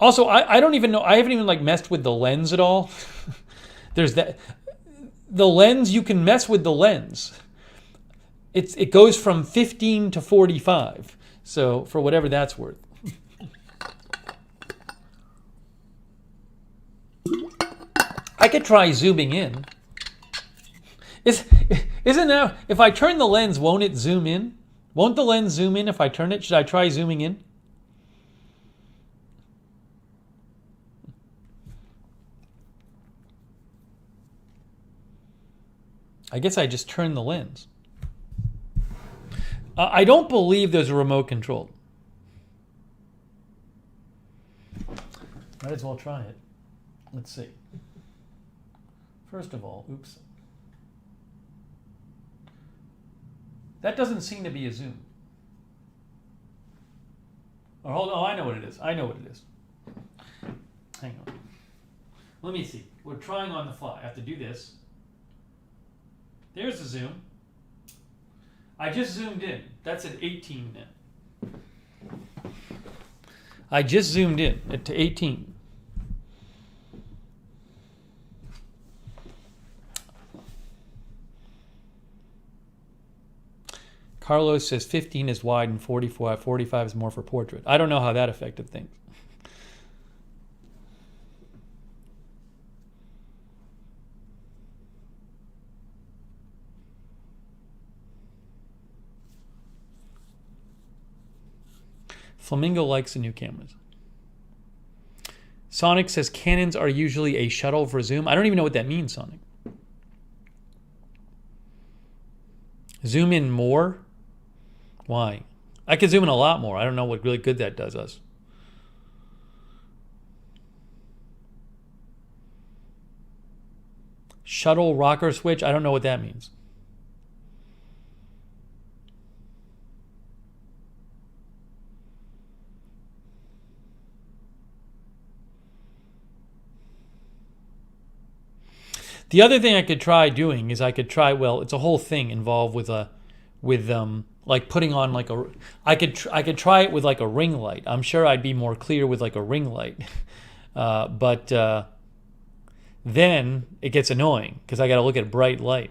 Also, I don't even know. I haven't even like messed with the lens at all. There's that. The lens, you can mess with the lens. It goes from 15 to 45. So for whatever that's worth. I could try zooming in. Isn't that if I turn the lens, won't it zoom in? Won't the lens zoom in if I turn it? Should I try zooming in? I guess I just turn the lens. I don't believe there's a remote control. Might as well try it. Let's see. First of all, oops. That doesn't seem to be a zoom. Or hold on, I know what it is. I know what it is. Hang on. Let me see. We're trying on the fly. I have to do this. There's the zoom. I just zoomed in. That's at 18 now. I just zoomed in to 18. Carlos says 15 is wide and 45 is more for portrait. I don't know how that affected things. Flamingo likes the new cameras. Sonic says Canons are usually a shuttle for zoom. I don't even know what that means, Sonic. Zoom in more? Why? I could zoom in a lot more. I don't know what really good that does us. Shuttle rocker switch? I don't know what that means. The other thing I could try doing is it's a whole thing involved with like putting on like I could try it with like a ring light. I'm sure I'd be more clear with like a ring light. But then it gets annoying because I got to look at bright light.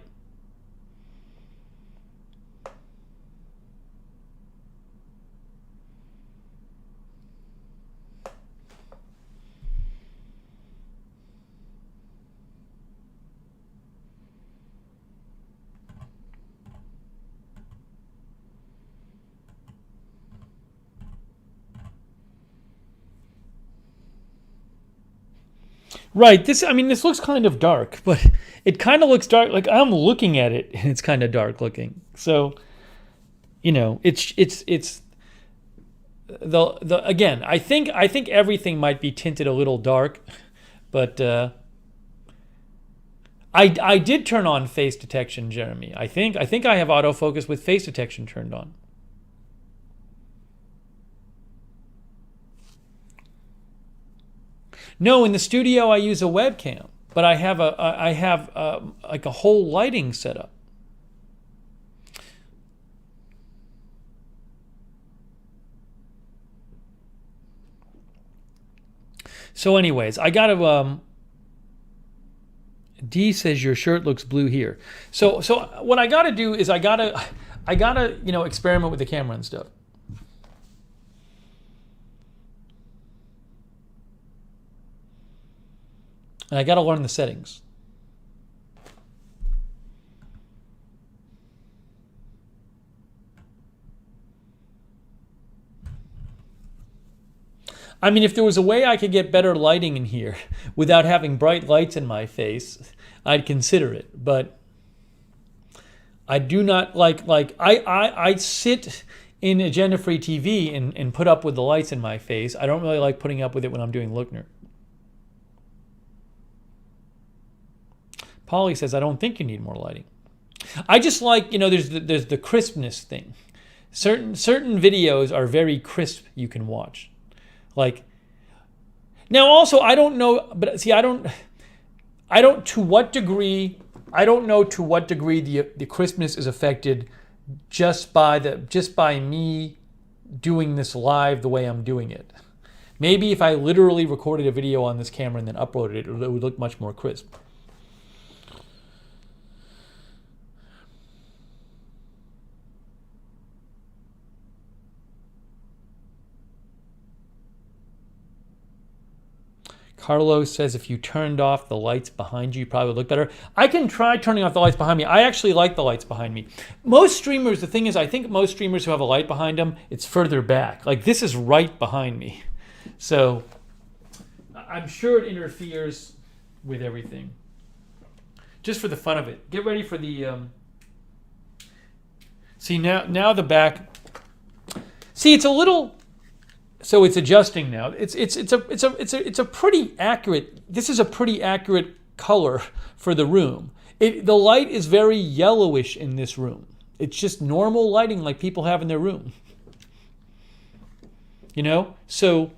Right. This looks kind of dark, but it kind of looks dark. Like I'm looking at it, and it's kind of dark looking. So, it's the again. I think everything might be tinted a little dark, but I did turn on face detection, Jeremy. I think I have autofocus with face detection turned on. No, in the studio I use a webcam, but I have like a whole lighting setup. So, anyways, I got to. D says your shirt looks blue here. So what I got to do is I gotta experiment with the camera and stuff. And I got to learn the settings. I mean, if there was a way I could get better lighting in here without having bright lights in my face, I'd consider it. But I do not I sit in agenda-free TV and put up with the lights in my face. I don't really like putting up with it when I'm doing Lookner. Polly says, I don't think you need more lighting. I just like, there's the crispness thing. Certain videos are very crisp you can watch. Like, now also, I don't know, but see, I don't know to what degree the crispness is affected just by me doing this live the way I'm doing it. Maybe if I literally recorded a video on this camera and then uploaded it, it would look much more crisp. Carlos says if you turned off the lights behind you, probably would look better. I can try turning off the lights behind me. I actually like the lights behind me. Most streamers, the thing is, I think most streamers who have a light behind them, it's further back. Like this is right behind me. So I'm sure it interferes with everything. Just for the fun of it. Get ready for the... See, now the back... See, it's a little... So it's adjusting now. It's a pretty accurate. This is a pretty accurate color for the room. The light is very yellowish in this room. It's just normal lighting like people have in their room. So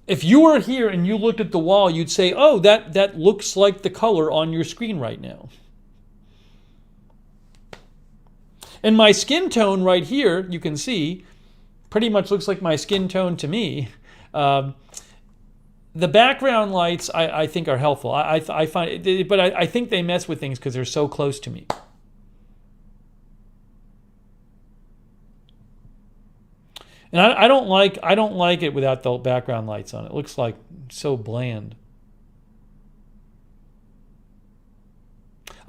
if you were here and you looked at the wall, you'd say, "Oh, that looks like the color on your screen right now." And my skin tone right here, you can see. Pretty much looks like my skin tone to me. The background lights I think are helpful. I find it, but I think they mess with things because they're so close to me. And I don't like it without the background lights on. It looks like so bland.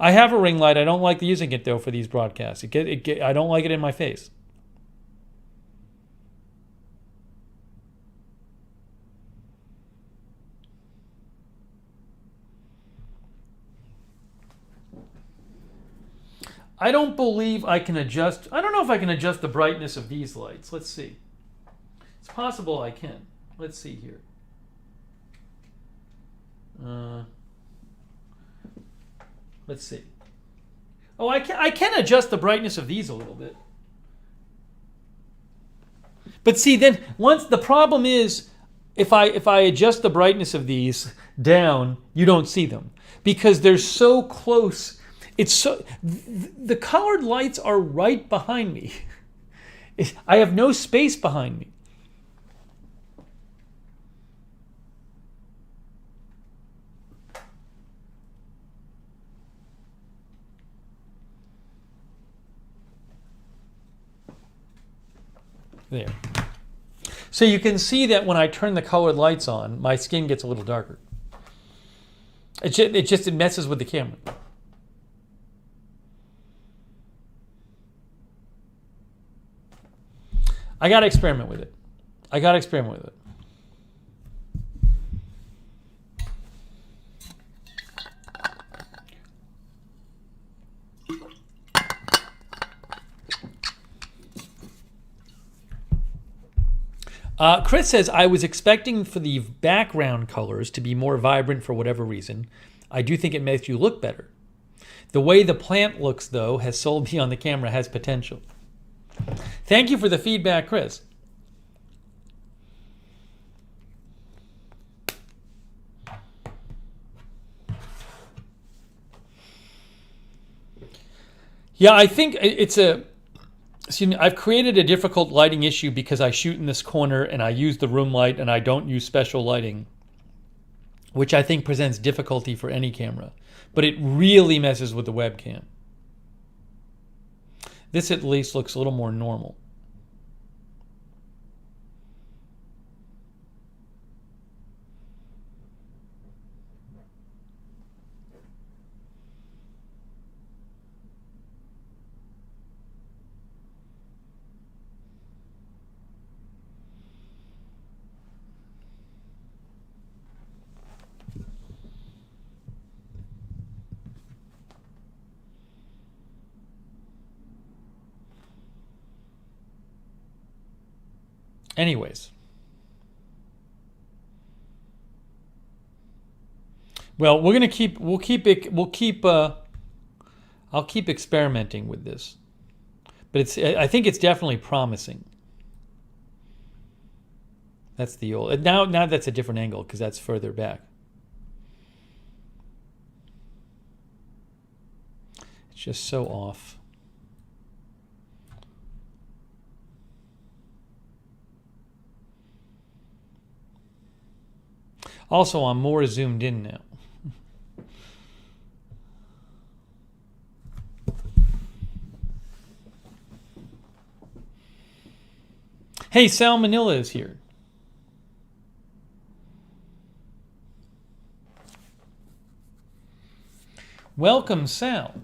I have a ring light. I don't like using it though for these broadcasts. I don't like it in my face. I don't believe I can adjust. I don't know if I can adjust the brightness of these lights. Let's see. It's possible I can. Let's see here. Let's see. Oh, I can adjust the brightness of these a little bit. But see, then once the problem is, if I adjust the brightness of these down, you don't see them because they're so close. The colored lights are right behind me. I have no space behind me. There. So you can see that when I turn the colored lights on, my skin gets a little darker. It messes with the camera. I got to experiment with it. Chris says, I was expecting for the background colors to be more vibrant for whatever reason. I do think it makes you look better. The way the plant looks, though, has sold me on the camera, has potential. Thank you for the feedback, Chris. Yeah, I think it's excuse me, I've created a difficult lighting issue because I shoot in this corner and I use the room light and I don't use special lighting, which I think presents difficulty for any camera. But it really messes with the webcam. This at least looks a little more normal. Anyways. Well, I'll keep experimenting with this. But I think it's definitely promising. That's the old. Now that's a different angle because that's further back. It's just so off. Also, I'm more zoomed in now. Hey, Sal Manila is here. Welcome, Sal.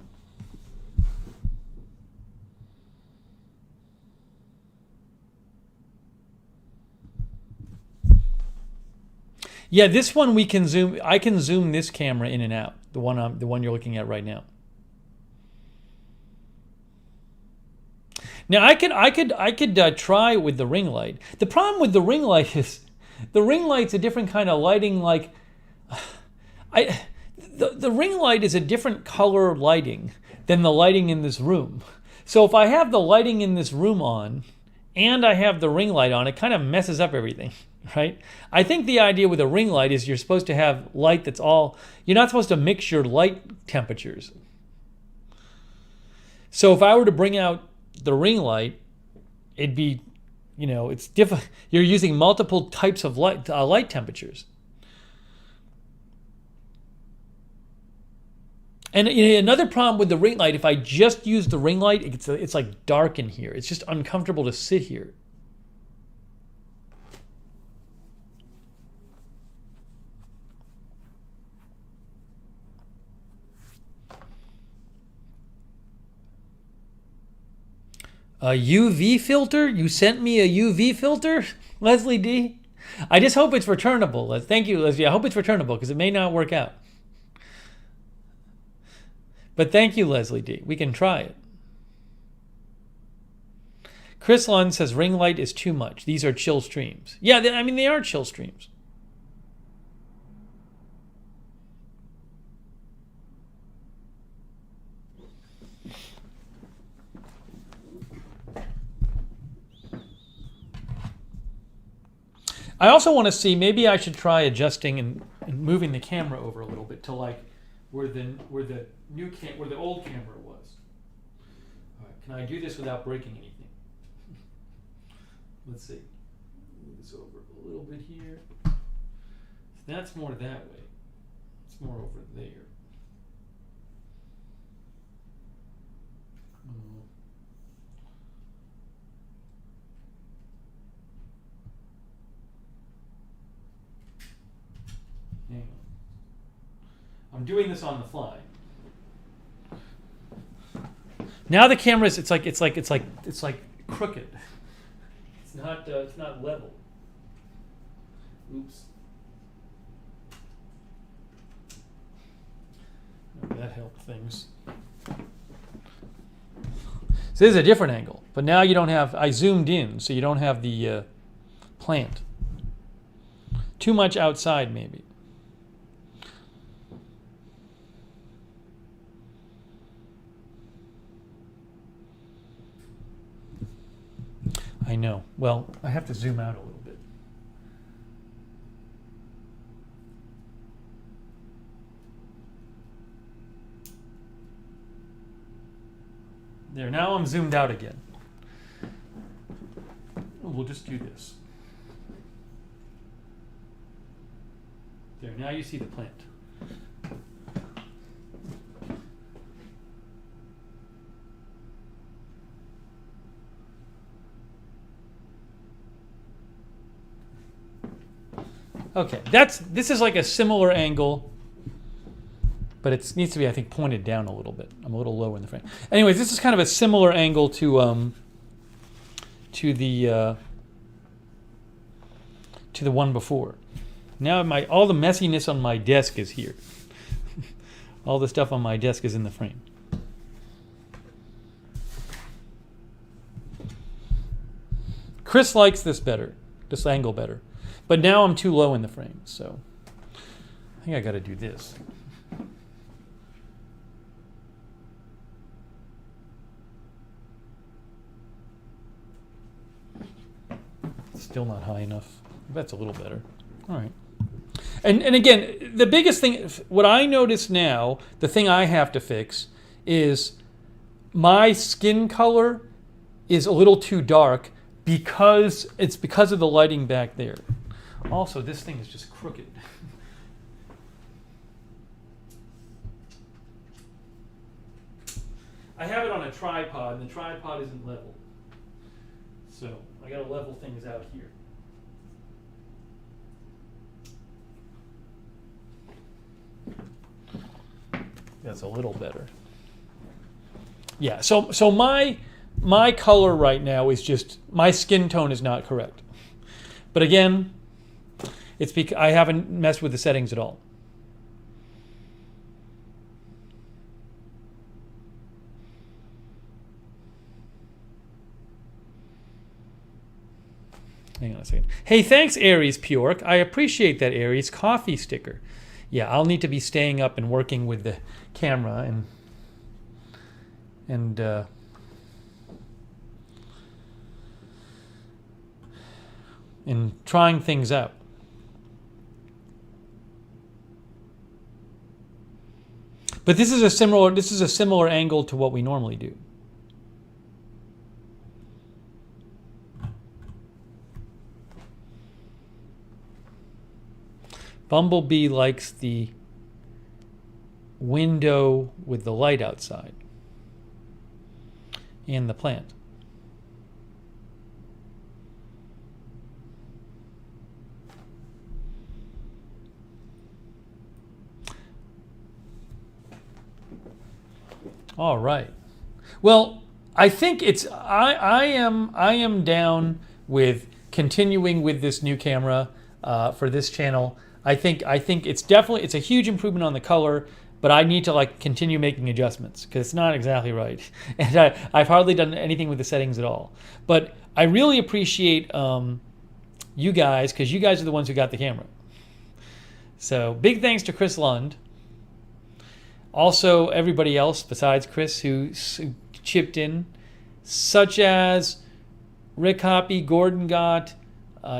Yeah, this one we can zoom. I can zoom this camera in and out. The one you're looking at right now. Now I could try with the ring light. The problem with the ring light is the ring light's a different kind of lighting. Like the ring light is a different color lighting than the lighting in this room. So if I have the lighting in this room on and I have the ring light on, it kind of messes up everything. Right? I think the idea with a ring light is you're supposed to have light that's all, you're not supposed to mix your light temperatures. So if I were to bring out the ring light, it'd be, it's different. You're using multiple types of light temperatures. And another problem with the ring light, if I just use the ring light, it's like dark in here. It's just uncomfortable to sit here. A UV filter? You sent me a UV filter, Leslie D? I just hope it's returnable. Thank you, Leslie. I hope it's returnable because it may not work out. But thank you, Leslie D. We can try it. Chris Lund says ring light is too much. These are chill streams. Yeah, they are chill streams. I also want to see, maybe I should try adjusting and moving the camera over a little bit to like where the old camera was. All right, can I do this without breaking anything? Let's see. Move this over a little bit here. That's more that way. It's more over there. Hang on. I'm doing this on the fly. Now the camera's it's like crooked. It's not level. Oops. Oh, that helped things. So this is a different angle, but now you don't have. I zoomed in, so you don't have the plant. Too much outside, maybe. I know. Well, I have to zoom out a little bit. There, now I'm zoomed out again. We'll just do this. There, now you see the plant. Okay, this is like a similar angle, but it needs to be, I think, pointed down a little bit. I'm a little lower in the frame. Anyways, this is kind of a similar angle to the one before. Now all the messiness on my desk is here. All the stuff on my desk is in the frame. Chris likes this angle better. But now I'm too low in the frame, so I think I got to do this. Still not high enough. That's a little better. All right. And again, the biggest thing, what I notice now, the thing I have to fix is my skin color is a little too dark because of the lighting back there. Also, this thing is just crooked. I have it on a tripod, and the tripod isn't level. So I got to level things out here. That's a little better. Yeah, so my color right now is just, my skin tone is not correct. But again, it's because I haven't messed with the settings at all. Hang on a second. Hey, thanks, Aries Pyork. I appreciate that, Aries. Coffee sticker. Yeah, I'll need to be staying up and working with the camera and trying things out. But this is a similar angle to what we normally do. Bumblebee likes the window with the light outside and the plant. All right. Well, I think I am down with continuing with this new camera for this channel. I think it's a huge improvement on the color, but I need to continue making adjustments because it's not exactly right, and I've hardly done anything with the settings at all. But I really appreciate you guys, because you guys are the ones who got the camera. So big thanks to Chris Lund. Also, everybody else besides Chris who chipped in, such as Rick Hoppy, Gordon Gott,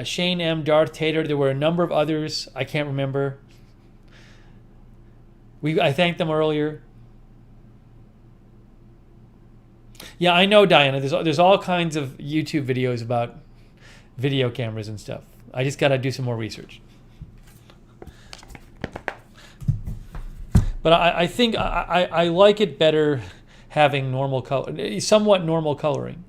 Shane M., Darth Tater. There were a number of others I can't remember. I thanked them earlier. Yeah, I know, Diana. There's all kinds of YouTube videos about video cameras and stuff. I just got to do some more research. But I think I like it better having normal color, somewhat normal coloring.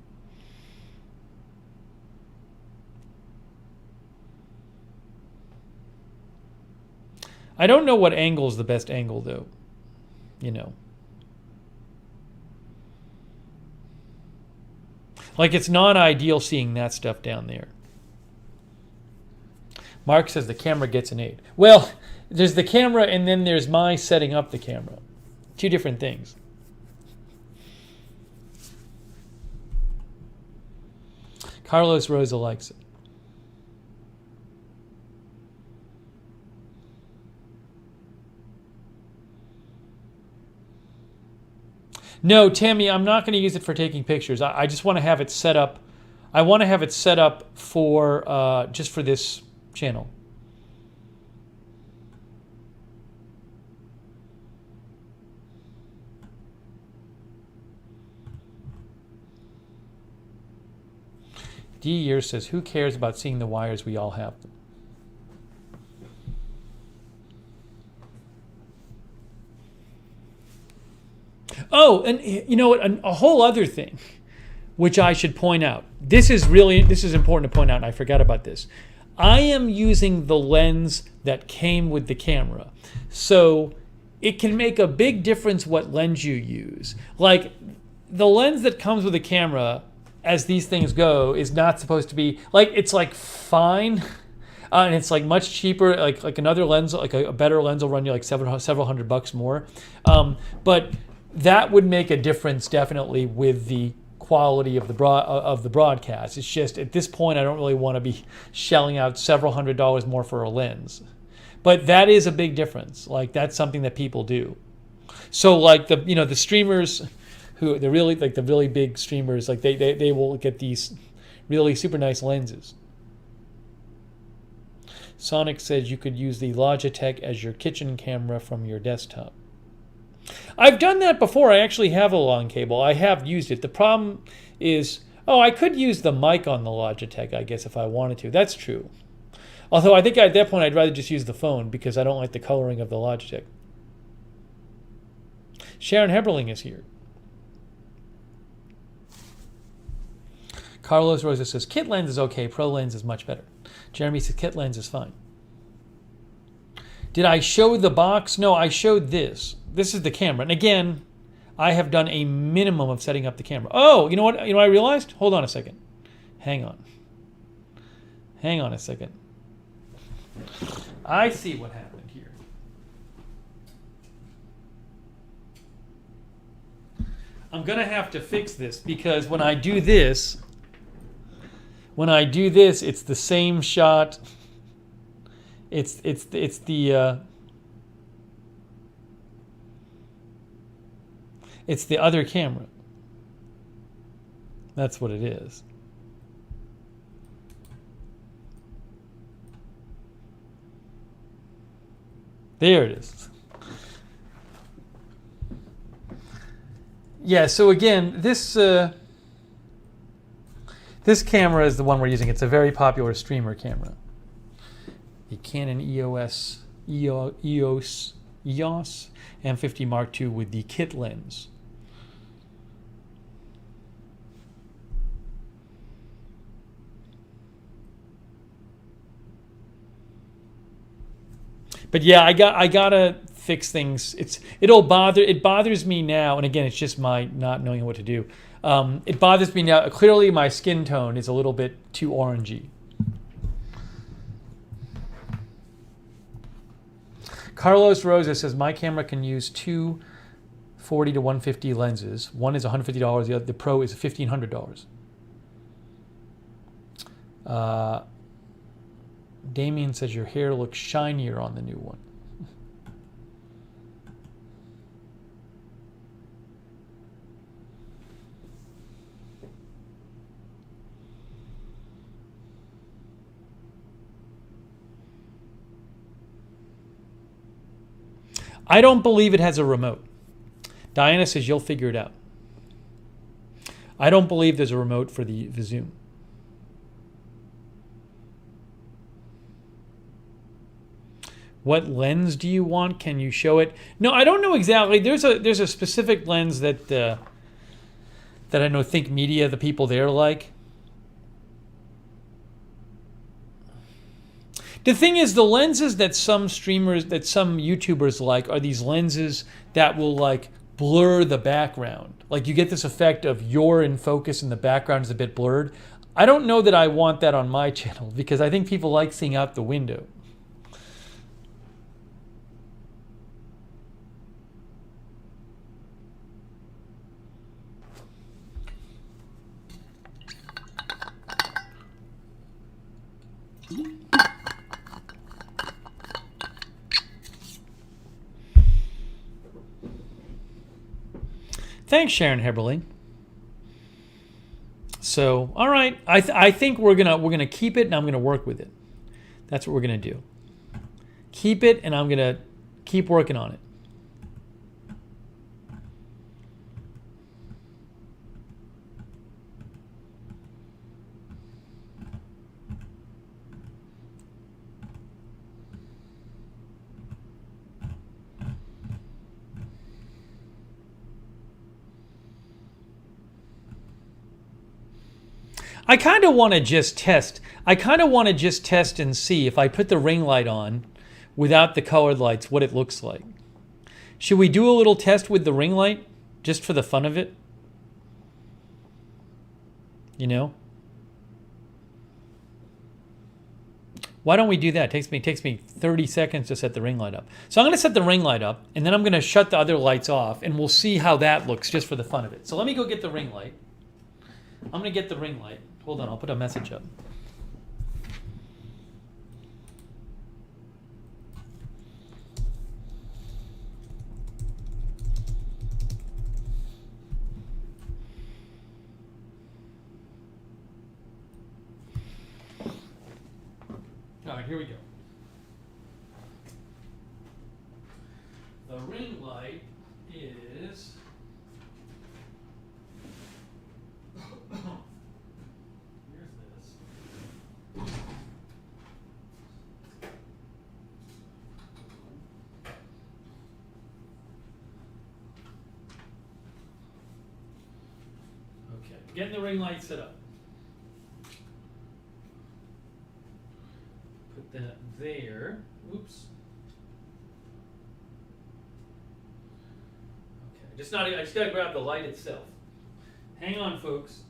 I don't know what angle is the best angle, though. It's not ideal seeing that stuff down there. Mark says the camera gets an 8. Well, there's the camera and then there's my setting up the camera. Two different things. Carlos Rosa likes it. No, Tammy, I'm not going to use it for taking pictures. I just want to have it set up. I want to have it set up for just for this channel. D Year says, who cares about seeing the wires? We all have them. Oh, and you know what? A whole other thing, which I should point out. This is important to point out, and I forgot about this. I am using the lens that came with the camera. So it can make a big difference what lens you use. Like the lens that comes with the camera, as these things go, is not supposed to be like, it's like fine, and it's like much cheaper. Like another lens, like a better lens will run you like several $100 more. But that would make a difference definitely with the quality of the broadcast. It's just at this point I don't really want to be shelling out several $100 more for a lens. But that is a big difference. Like that's something that people do. So like the streamers who the really big streamers, like they will get these really super nice lenses. Sonic says you could use the Logitech as your kitchen camera from your desktop. I've done that before. I actually have a long cable. I have used it. The problem is, I could use the mic on the Logitech, I guess, if I wanted to. That's true. Although I think at that point I'd rather just use the phone because I don't like the coloring of the Logitech. Sharon Heberling is here. Carlos Rosa says, kit lens is okay, pro lens is much better. Jeremy says, kit lens is fine. Did I show the box? No, I showed this. This is the camera. And again, I have done a minimum of setting up the camera. Oh, you know what? You know what I realized? Hold on a second. Hang on. Hang on a second. I see what happened here. I'm going to have to fix this because when I do this, it's the same shot. It's the other camera. That's what it is. There it is. Yeah, so again, this camera is the one we're using. It's a very popular streamer camera. The Canon EOS M50 Mark II with the kit lens. But yeah, I gotta fix things. It bothers me now, and again, it's just my not knowing what to do. It bothers me now. Clearly, my skin tone is a little bit too orangey. Carlos Rosa says my camera can use two 40 to 150 lenses. One is $150. The Pro is $1,500. Damien says your hair looks shinier on the new one. I don't believe it has a remote. Diana says you'll figure it out. I don't believe there's a remote for the Zoom. What lens do you want? Can you show it? No, I don't know exactly. There's a specific lens that I know Think Media, the people there like. The thing is, the lenses that some YouTubers like are these lenses that will like blur the background. Like you get this effect of you're in focus and the background is a bit blurred. I don't know that I want that on my channel because I think people like seeing out the window. Thanks, Sharon Heberling. So, all right, I think we're gonna keep it, and I'm gonna work with it. That's what we're gonna do. Keep it, and I'm gonna keep working on it. I kind of want to just test. I kind of want to just test and see if I put the ring light on without the colored lights, what it looks like. Should we do a little test with the ring light just for the fun of it? You know? Why don't we do that? It takes me 30 seconds to set the ring light up. So I'm going to set the ring light up, and then I'm going to shut the other lights off, and we'll see how that looks just for the fun of it. So let me go get the ring light. I'm going to get the ring light. Hold on, I'll put a message up. All right, here we go. The ring light is... Getting the ring light set up. Put that there. Oops. Okay, I just gotta grab the light itself. Hang on, folks.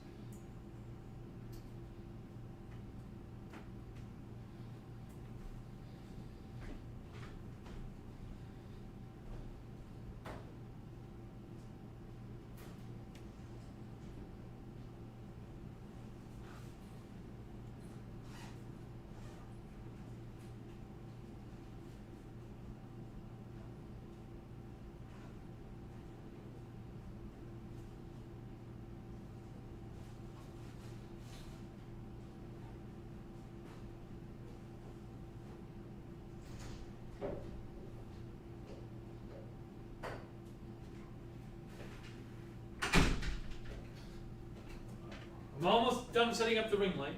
I'm almost done setting up the ring light.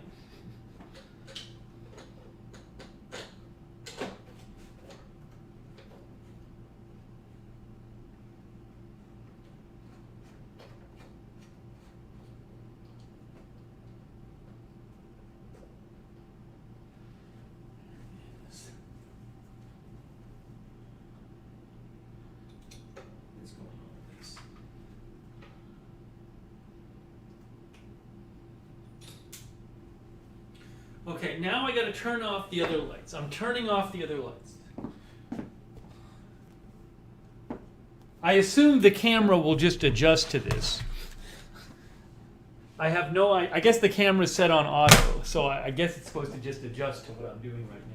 Okay, now I got to turn off the other lights. I'm turning off the other lights. I assume the camera will just adjust to this. I have no idea. I guess the camera's set on auto, so I guess it's supposed to just adjust to what I'm doing right now.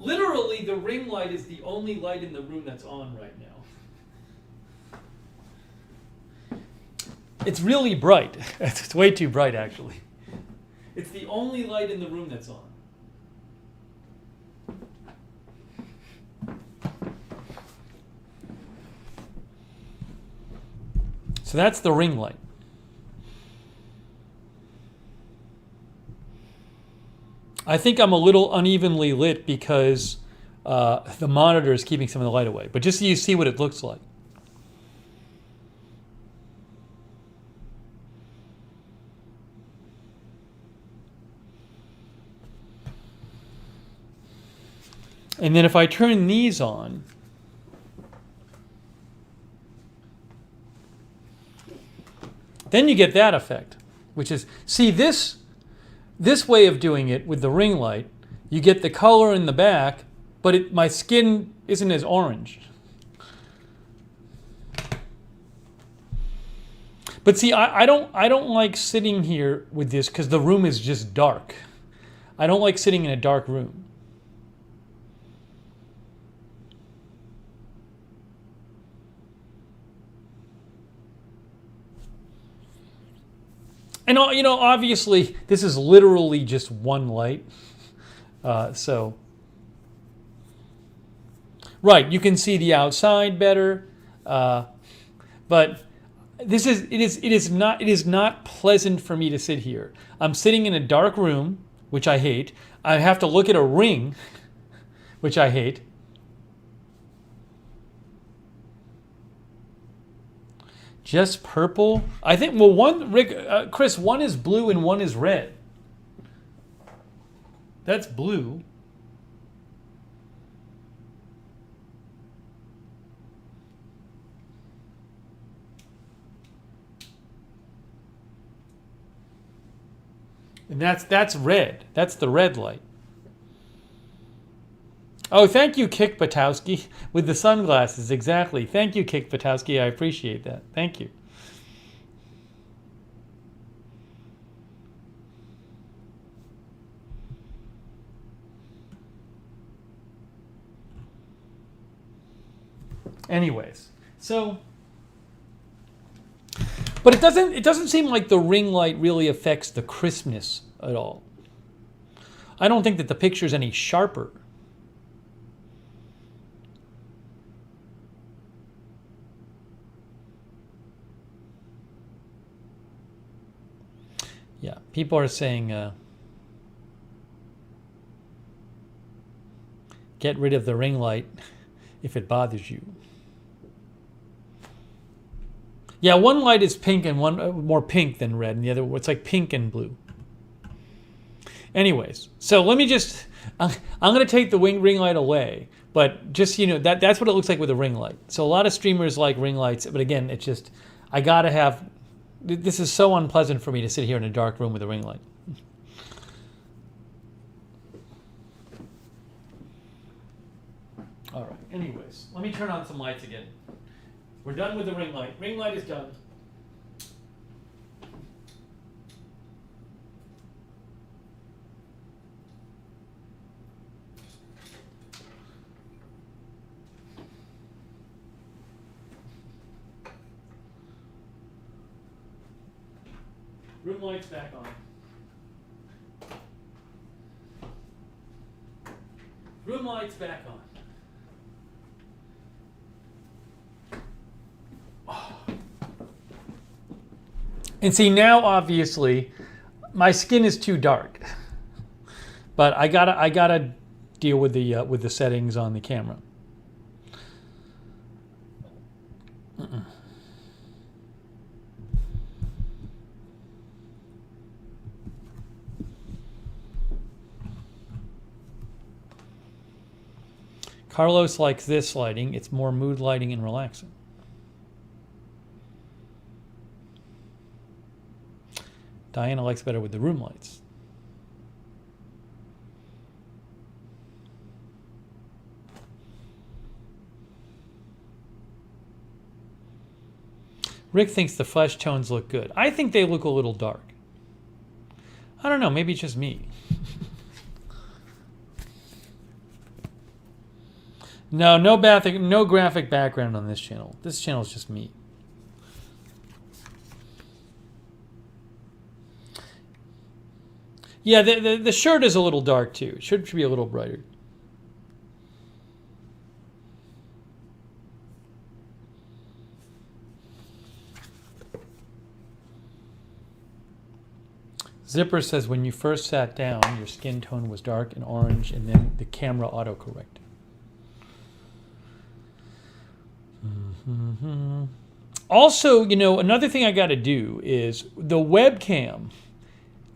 Literally, the ring light is the only light in the room that's on right now. It's really bright. It's way too bright, actually. It's the only light in the room that's on. So that's the ring light. I think I'm a little unevenly lit because the monitor is keeping some of the light away. But just so you see what it looks like. And then if I turn these on, then you get that effect, which is, see this way of doing it with the ring light, you get the color in the back, but my skin isn't as orange. But see, I don't like sitting here with this because the room is just dark. I don't like sitting in a dark room. And obviously, this is literally just one light. So, right, you can see the outside better, but it is not pleasant for me to sit here. I'm sitting in a dark room, which I hate. I have to look at a ring, which I hate. Just purple? I think, well, Chris, one is blue and one is red. That's blue. And that's red. That's the red light. Oh, thank you, Kick Patowski, with the sunglasses. Exactly. Thank you, Kick Patowski. I appreciate that. Thank you. Anyways, so, but it doesn't seem like the ring light really affects the crispness at all. I don't think that the picture's any sharper. Yeah, people are saying, get rid of the ring light if it bothers you. Yeah, one light is pink and one more pink than red, and the other, it's like pink and blue. Anyways, so let me just, I'm going to take the ring light away, but just, that's what it looks like with a ring light. So a lot of streamers like ring lights, but again, it's just, I got to have, this is so unpleasant for me to sit here in a dark room with a ring light. All right, anyways, let me turn on some lights again. We're done with the ring light. Ring light is done. Room light's back on. Room light's back on. And see, now obviously my skin is too dark, but I gotta deal with the settings on the camera. Carlos likes this lighting. It's more mood lighting and relaxing. Diana likes better with the room lights. Rick thinks the flesh tones look good. I think they look a little dark. I don't know, maybe it's just me. No graphic background on this channel. This channel is just me. Yeah, the shirt is a little dark too. It should be a little brighter. Zipper says when you first sat down, your skin tone was dark and orange, and then the camera autocorrected. Mm-hmm. Also, another thing I got to do is the webcam.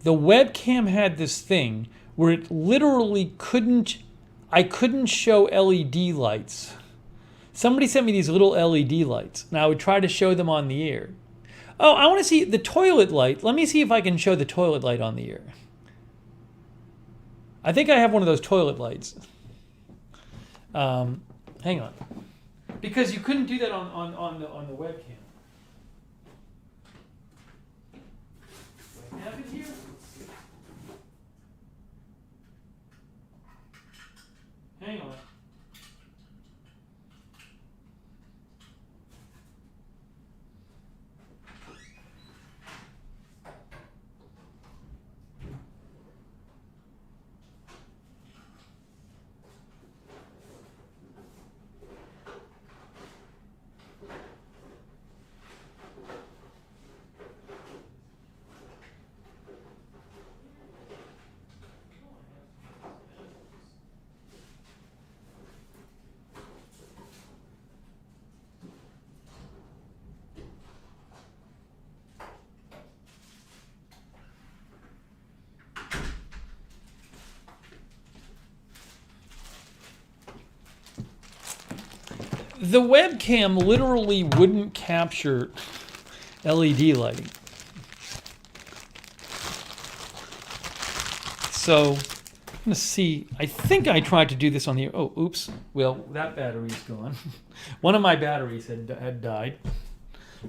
The webcam had this thing where it literally I couldn't show LED lights. Somebody sent me these little LED lights, and I would try to show them on the air. Oh, I want to see the toilet light. Let me see if I can show the toilet light on the air. I think I have one of those toilet lights. Hang on. Because you couldn't do that on the webcam. The webcam literally wouldn't capture LED lighting. So I'm going to see. I think I tried to do this on the... Oh, oops. Well, that battery's gone. One of my batteries had died.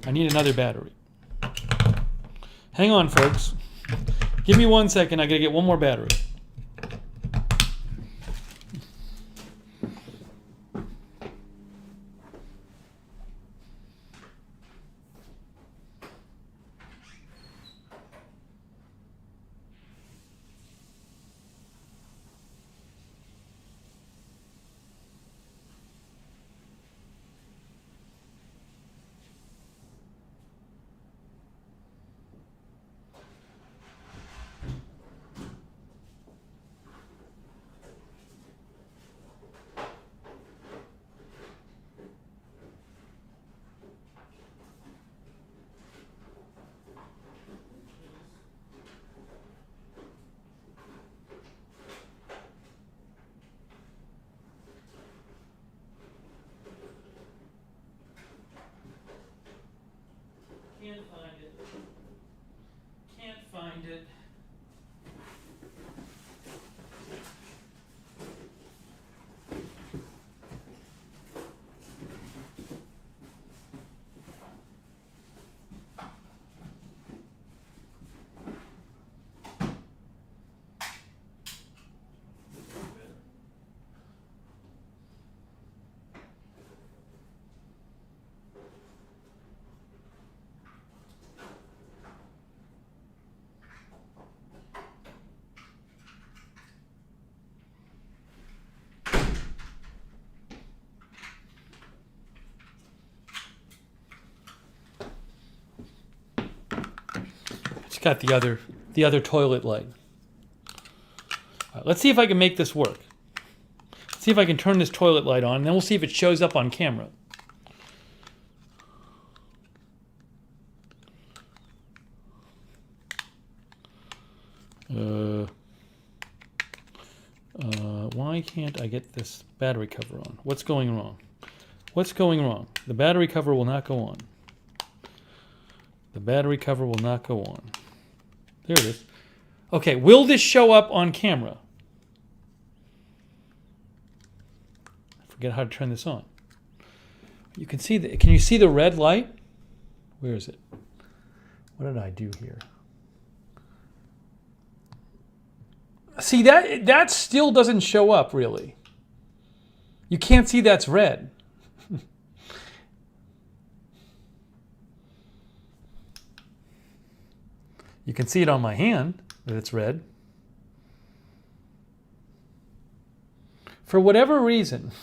I need another battery. Hang on, folks. Give me 1 second. I got to get one more battery. Can't find it. Can't find it. It's got the other toilet light. Let's see if I can make this work. Let's see if I can turn this toilet light on, and then we'll see if it shows up on camera. Why can't I get this battery cover on? What's going wrong? What's going wrong? The battery cover will not go on. The battery cover will not go on. There it is. Okay, will this show up on camera? I forget how to turn this on. You can see the, can you see the red light? Where is it? What did I do here? See, that still doesn't show up, really. You can't see that's red. You can see it on my hand, that it's red. For whatever reason,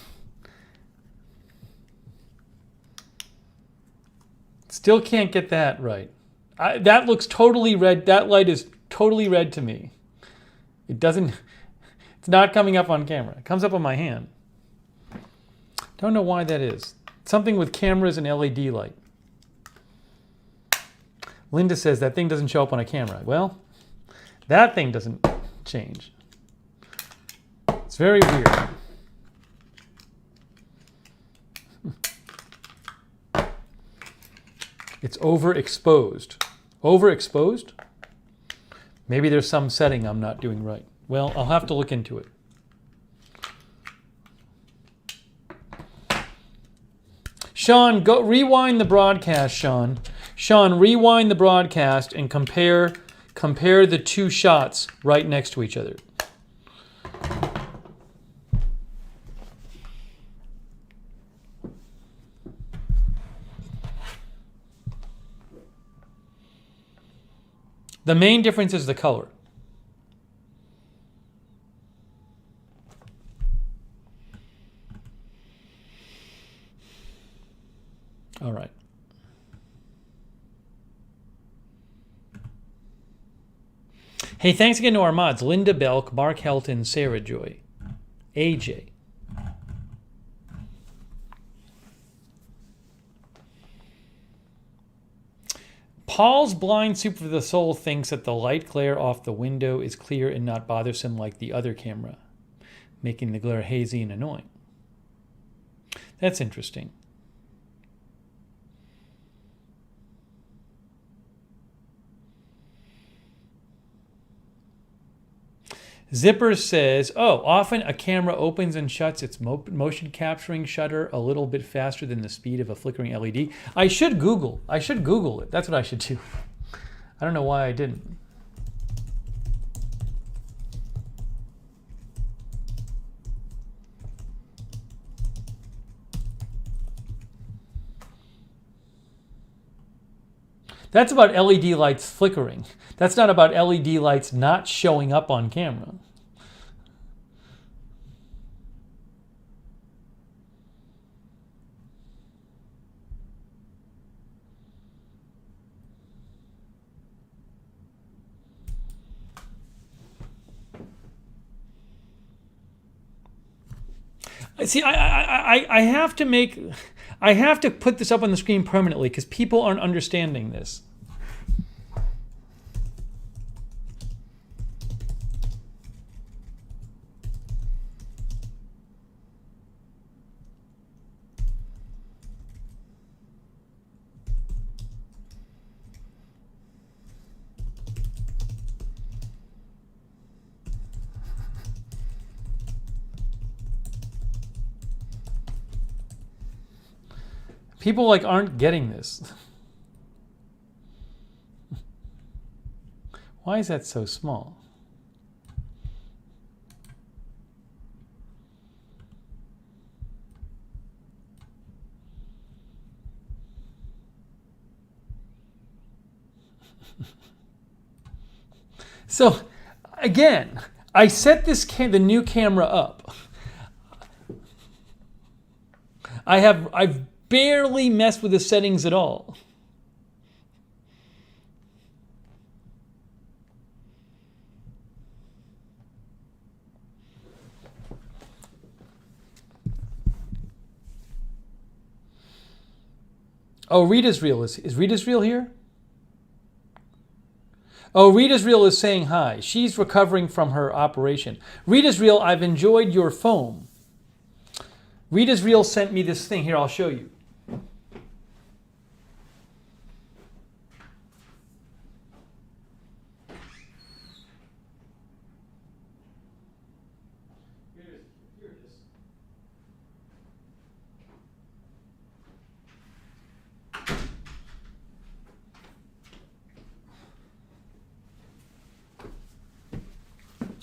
still can't get that right. That looks totally red. That light is totally red to me. It doesn't, it's not coming up on camera. It comes up on my hand. Don't know why that is. Something with cameras and LED light. Linda says that thing doesn't show up on a camera. Well, that thing doesn't change. It's very weird. It's overexposed. Overexposed? Maybe there's some setting I'm not doing right. Well, I'll have to look into it. Sean, go rewind the broadcast, Sean. Sean, rewind the broadcast and compare the two shots right next to each other. The main difference is the color. All right. Hey, thanks again to our mods. Linda Belk, Mark Helton, Sarah Joy, AJ. Paul's blind soup for the soul thinks that the light glare off the window is clear and not bothersome like the other camera, making the glare hazy and annoying. That's interesting. Zipper says, oh, often a camera opens and shuts its motion capturing shutter a little bit faster than the speed of a flickering LED. I should Google it. That's what I should do. I don't know why I didn't. That's about LED lights flickering. That's not about LED lights not showing up on camera. See, I have to put this up on the screen permanently because people aren't understanding this. People aren't getting this. Why is that so small? So again, I set the new camera up. I've barely messed with the settings at all. Oh, Rita's Real is Rita's Real here? Oh, Rita's Real is saying hi. She's recovering from her operation. Rita's Real, I've enjoyed your foam. Rita's Real sent me this thing. Here, I'll show you.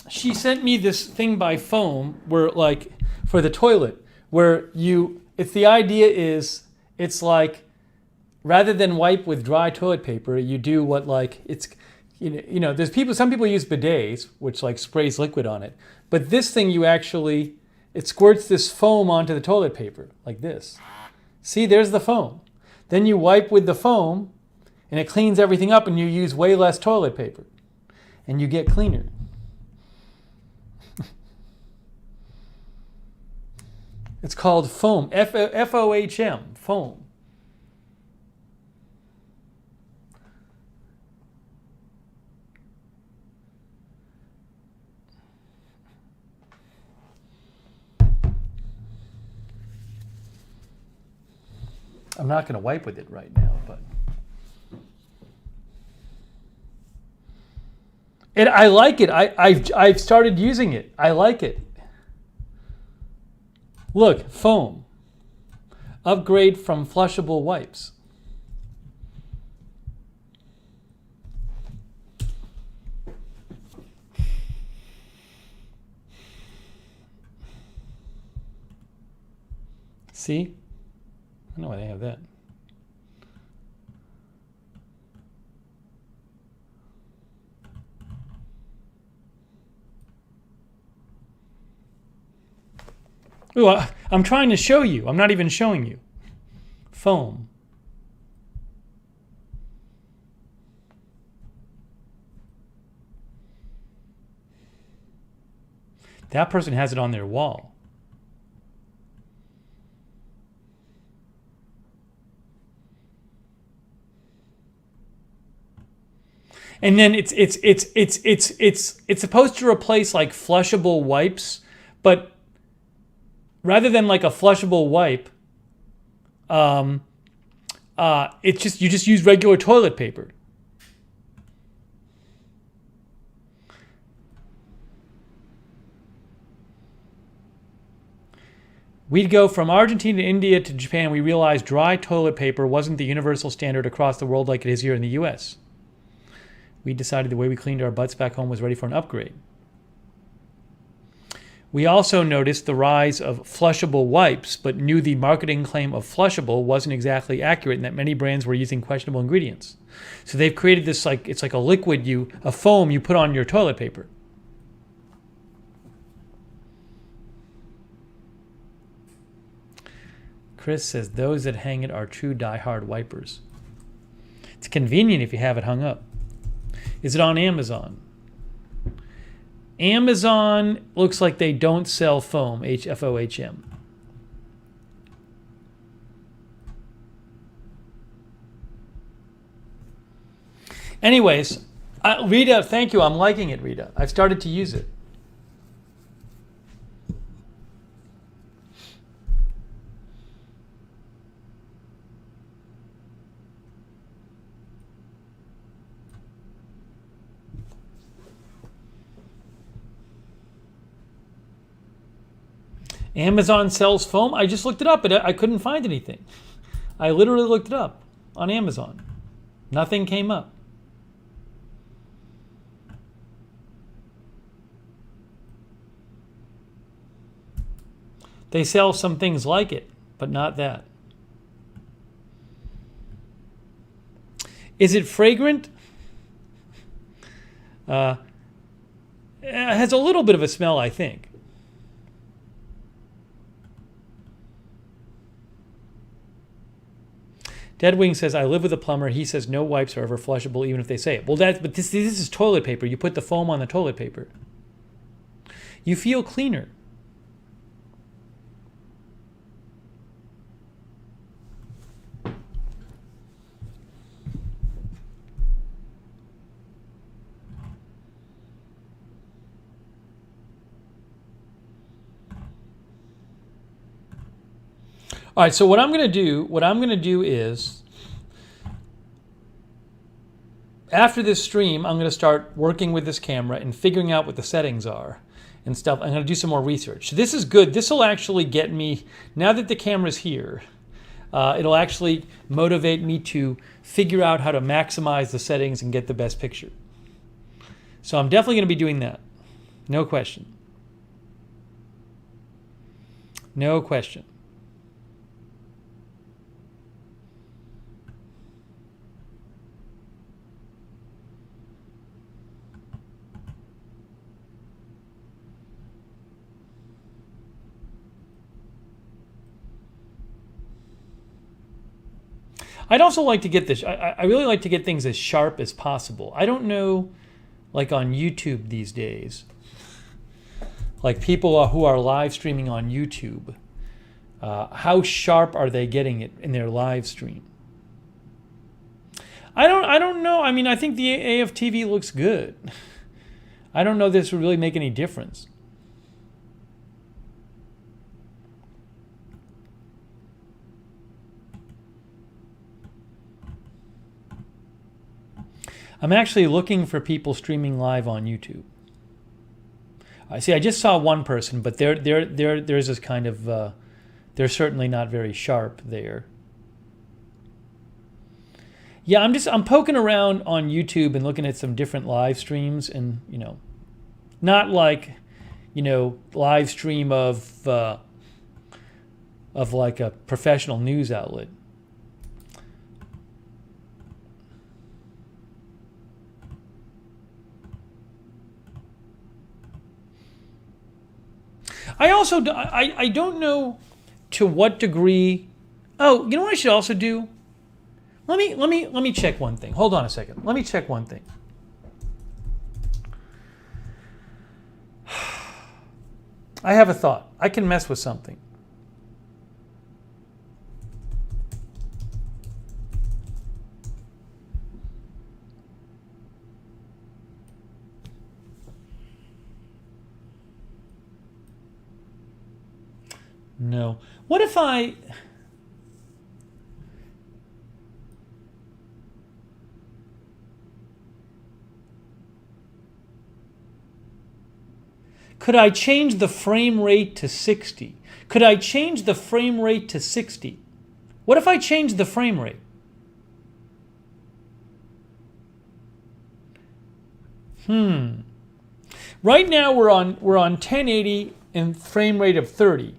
She sent me this thing by foam where for the toilet where it's the idea is it's like rather than wipe with dry toilet paper, you do what it's there's some people use bidets which sprays liquid on it, but this thing it squirts this foam onto the toilet paper like this. See, there's the foam. Then you wipe with the foam and it cleans everything up and you use way less toilet paper and you get cleaner. It's called foam, F-O-H-M, foam. I'm not going to wipe with it right now, but I like it. I've started using it. I like it. Look, foam. Upgrade from flushable wipes. See? I don't know why they have that. Ooh, I'm trying to show you. I'm not even showing you. Foam. That person has it on their wall. And then it's supposed to replace flushable wipes, but rather than a flushable wipe, It's just you just use regular toilet paper. We'd go from Argentina to India to Japan. We realized dry toilet paper wasn't the universal standard across the world like it is here in the U.S. We decided the way we cleaned our butts back home was ready for an upgrade. We also noticed the rise of flushable wipes, but knew the marketing claim of flushable wasn't exactly accurate and that many brands were using questionable ingredients. So they've created this it's like a liquid, a foam you put on your toilet paper. Chris says those that hang it are true die-hard wipers. It's convenient if you have it hung up. Is it on Amazon? Amazon looks like they don't sell foam, F-O-H-M. Anyways, Rita, thank you. I'm liking it, Rita. I've started to use it. Amazon sells foam? I just looked it up, but I couldn't find anything. I literally looked it up on Amazon. Nothing came up. They sell some things like it, but not that. Is it fragrant? It has a little bit of a smell, I think. Deadwing says, I live with a plumber. He says no wipes are ever flushable, even if they say it. Well, but this is toilet paper. You put the foam on the toilet paper. You feel cleaner. All right, so what I'm going to do is, after this stream, I'm going to start working with this camera and figuring out what the settings are and stuff. I'm going to do some more research. So this is good. This will actually get me, now that the camera's here, it'll actually motivate me to figure out how to maximize the settings and get the best picture. So I'm definitely going to be doing that. No question. No question. I'd also like to get this. I really like to get things as sharp as possible. I don't know, like on YouTube these days, like people who are live streaming on YouTube, how sharp are they getting it in their live stream? I don't know. I mean, I think the AFTV looks good. I don't know if this would really make any difference. I'm actually looking for people streaming live on YouTube. I see. I just saw one person, but there's this kind of. They're certainly not very sharp there. Yeah, I'm poking around on YouTube and looking at some different live streams, and not like, live stream of like a professional news outlet. I don't know to what degree. Oh, you know what I should also do? Let me check one thing. Hold on a second. Let me check one thing. I have a thought. I can mess with something. No. What if I... Could I change the frame rate to 60? Could I change the frame rate to 60? What if I change the frame rate? Right now we're on 1080 and frame rate of 30.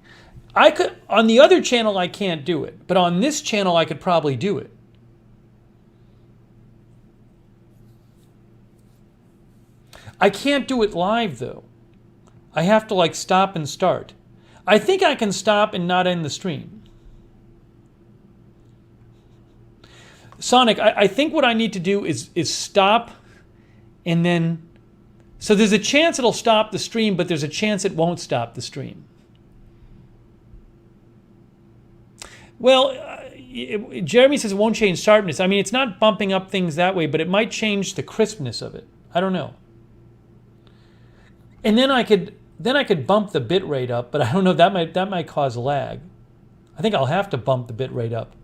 I could, on the other channel I can't do it, but on this channel I could probably do it. I can't do it live though. I have to like stop and start. I think I can stop and not end the stream. Sonic, I think what I need to do is stop and then, so there's a chance it'll stop the stream, but there's a chance it won't stop the stream. Well, Jeremy says it won't change sharpness. I mean, it's not bumping up things that way, but it might change the crispness of it. I don't know. And then I could bump the bit rate up, but I don't know, that might cause lag. I think I'll have to bump the bit rate up.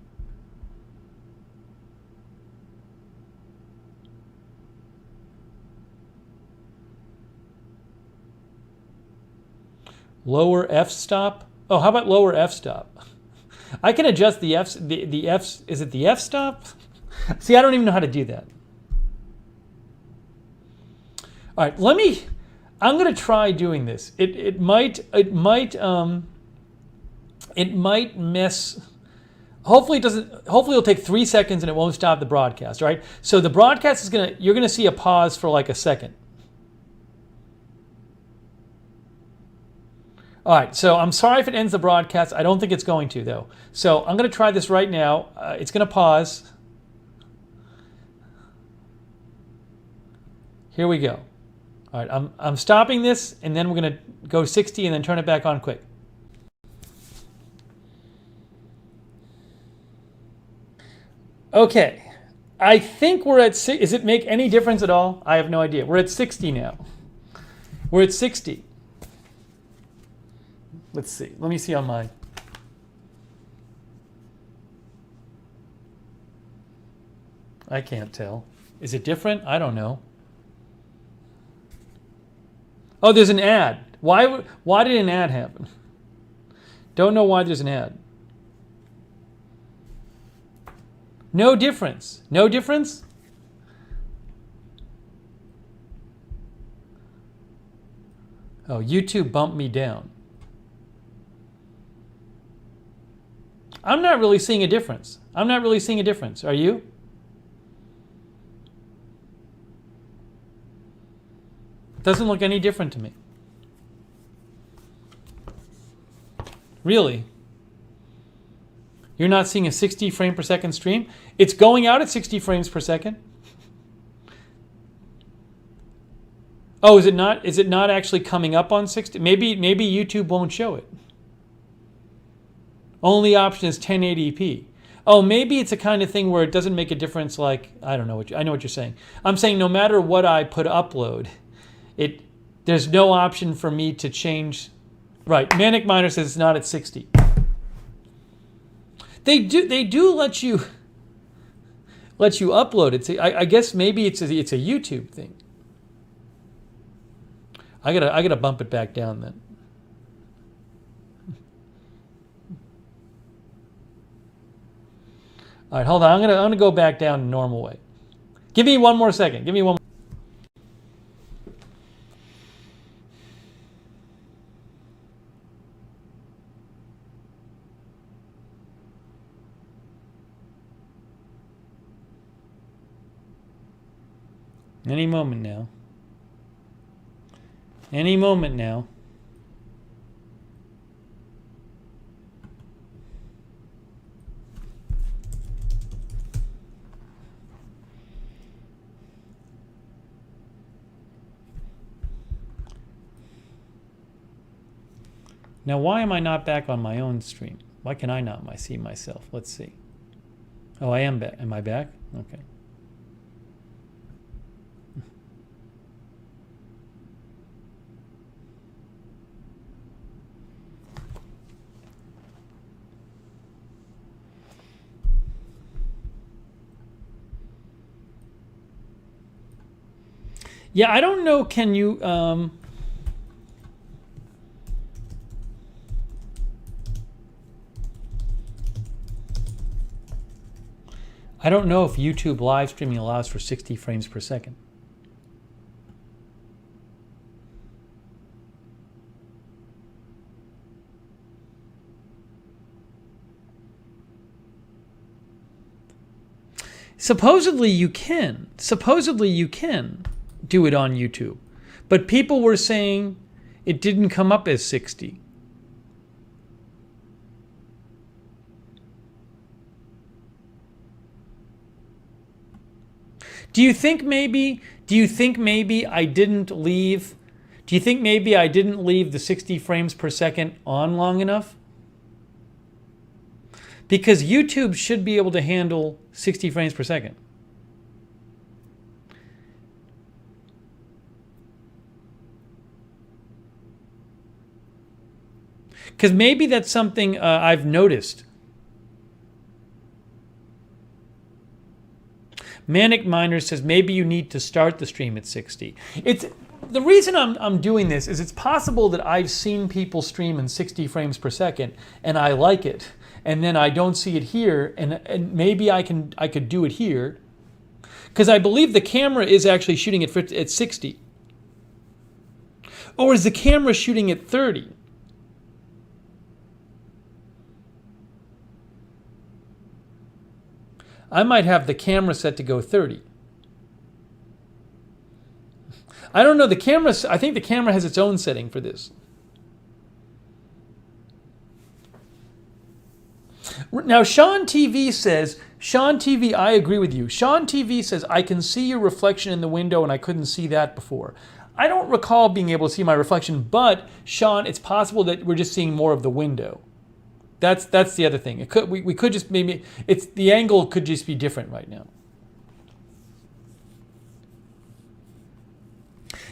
Lower f-stop? Oh, how about lower f-stop? I can adjust the f's, the f's, is it the f-stop? See, I don't even know how to do that. All right, I'm going to try doing this. It might mess. Hopefully it doesn't. Hopefully it'll take 3 seconds and it won't stop the broadcast. Right. So the broadcast is you're gonna see a pause for like a second. All right. So I'm sorry if it ends the broadcast. I don't think it's going to though. So I'm gonna try this right now. It's gonna pause. Here we go. All right, I'm stopping this, and then we're going to go 60 and then turn it back on quick. Okay, I think we're at 6. Does it make any difference at all? I have no idea. We're at 60 now. We're at 60. Let's see. Let me see on mine. I can't tell. Is it different? I don't know. Oh, there's an ad. Why did an ad happen? Don't know why there's an ad. No difference. No difference? Oh, YouTube bumped me down. I'm not really seeing a difference. I'm not really seeing a difference. Are you? Doesn't look any different to me. Really? You're not seeing a 60 frame per second stream? It's going out at 60 frames per second? Oh, is it not? Is it not actually coming up on 60? Maybe YouTube won't show it. Only option is 1080p. Oh, maybe it's a kind of thing where it doesn't make a difference. Like, I don't know I know what you're saying. I'm saying no matter what I put upload, there's no option for me to change. Right, Manic Miner says it's not at 60. They do let you upload it. I guess maybe it's a YouTube thing. I gotta bump it back down then. All right, hold on. I'm gonna go back down to normal way. Give me one more second. Give me one. Any moment now. Any moment now. Now, why am I not back on my own stream? Why can I not see myself? Let's see. Oh, I am back. Am I back? Okay. Yeah, I don't know. Can you? I don't know if YouTube live streaming allows for 60 frames per second. Supposedly you can. Supposedly you can do it on YouTube. But people were saying it didn't come up as 60. Do you think maybe I didn't leave the 60 frames per second on long enough? Because YouTube should be able to handle 60 frames per second. Because maybe that's something I've noticed. Manic Miner says maybe you need to start the stream at 60. It's the reason I'm doing this is it's possible that I've seen people stream in 60 frames per second and I like it, and then I don't see it here, and maybe I could do it here, because I believe the camera is actually shooting at 60. Or is the camera shooting at 30? I might have the camera set to go 30. I don't know, I think the camera has its own setting for this. Now, Sean TV, I agree with you. Sean TV says, I can see your reflection in the window and I couldn't see that before. I don't recall being able to see my reflection, but Sean, it's possible that we're just seeing more of the window. That's the other thing. We could just maybe the angle could just be different right now.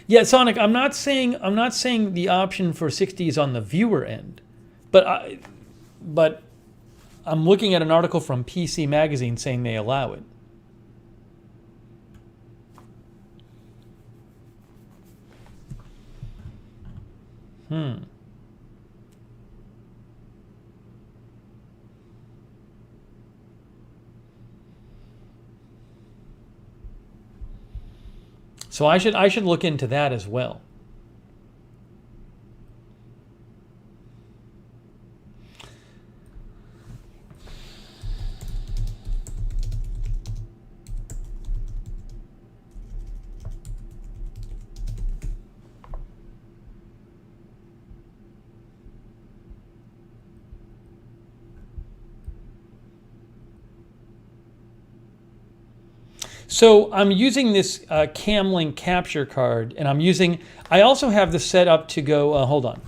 Yeah, Sonic, I'm not saying the option for 60 is on the viewer end, but I'm looking at an article from PC Magazine saying they allow it. So I should look into that as well. So I'm using this Camlink capture card, and I also have this set up to go, hold on.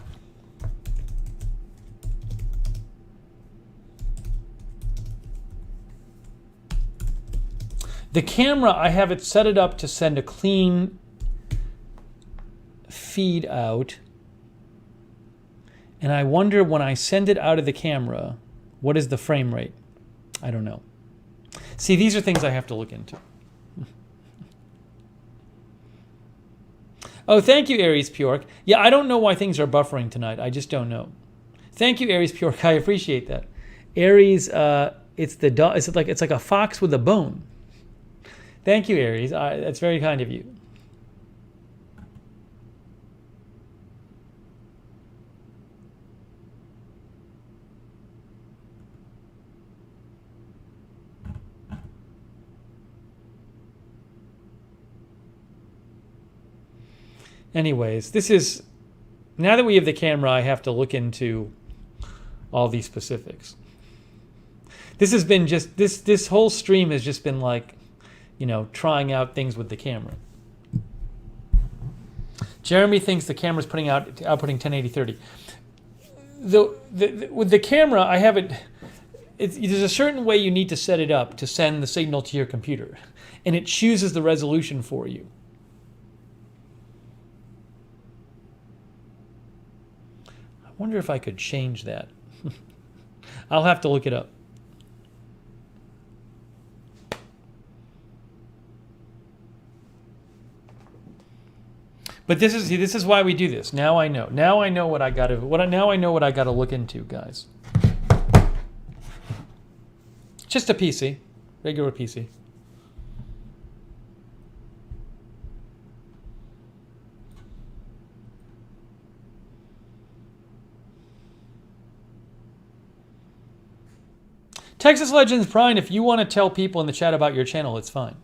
The camera, I have it set it up to send a clean feed out. And I wonder when I send it out of the camera, what is the frame rate? I don't know. See, these are things I have to look into. Oh, thank you, Aries Pjork. Yeah, I don't know why things are buffering tonight. I just don't know. Thank you, Aries Pjork. I appreciate that. Aries, it's like a fox with a bone. Thank you, Aries. That's very kind of you. Anyways, now that we have the camera, I have to look into all these specifics. This has been this whole stream has just been like, trying out things with the camera. Jeremy thinks the camera's outputting 1080/30. With the camera, I have it. There's a certain way you need to set it up to send the signal to your computer, and it chooses the resolution for you. I wonder if I could change that. I'll have to look it up. But this is why we do this. Now I know. Now I know what I got to look into, guys. Just a PC. Regular PC. Texas Legends Brian, if you want to tell people in the chat about your channel, it's fine.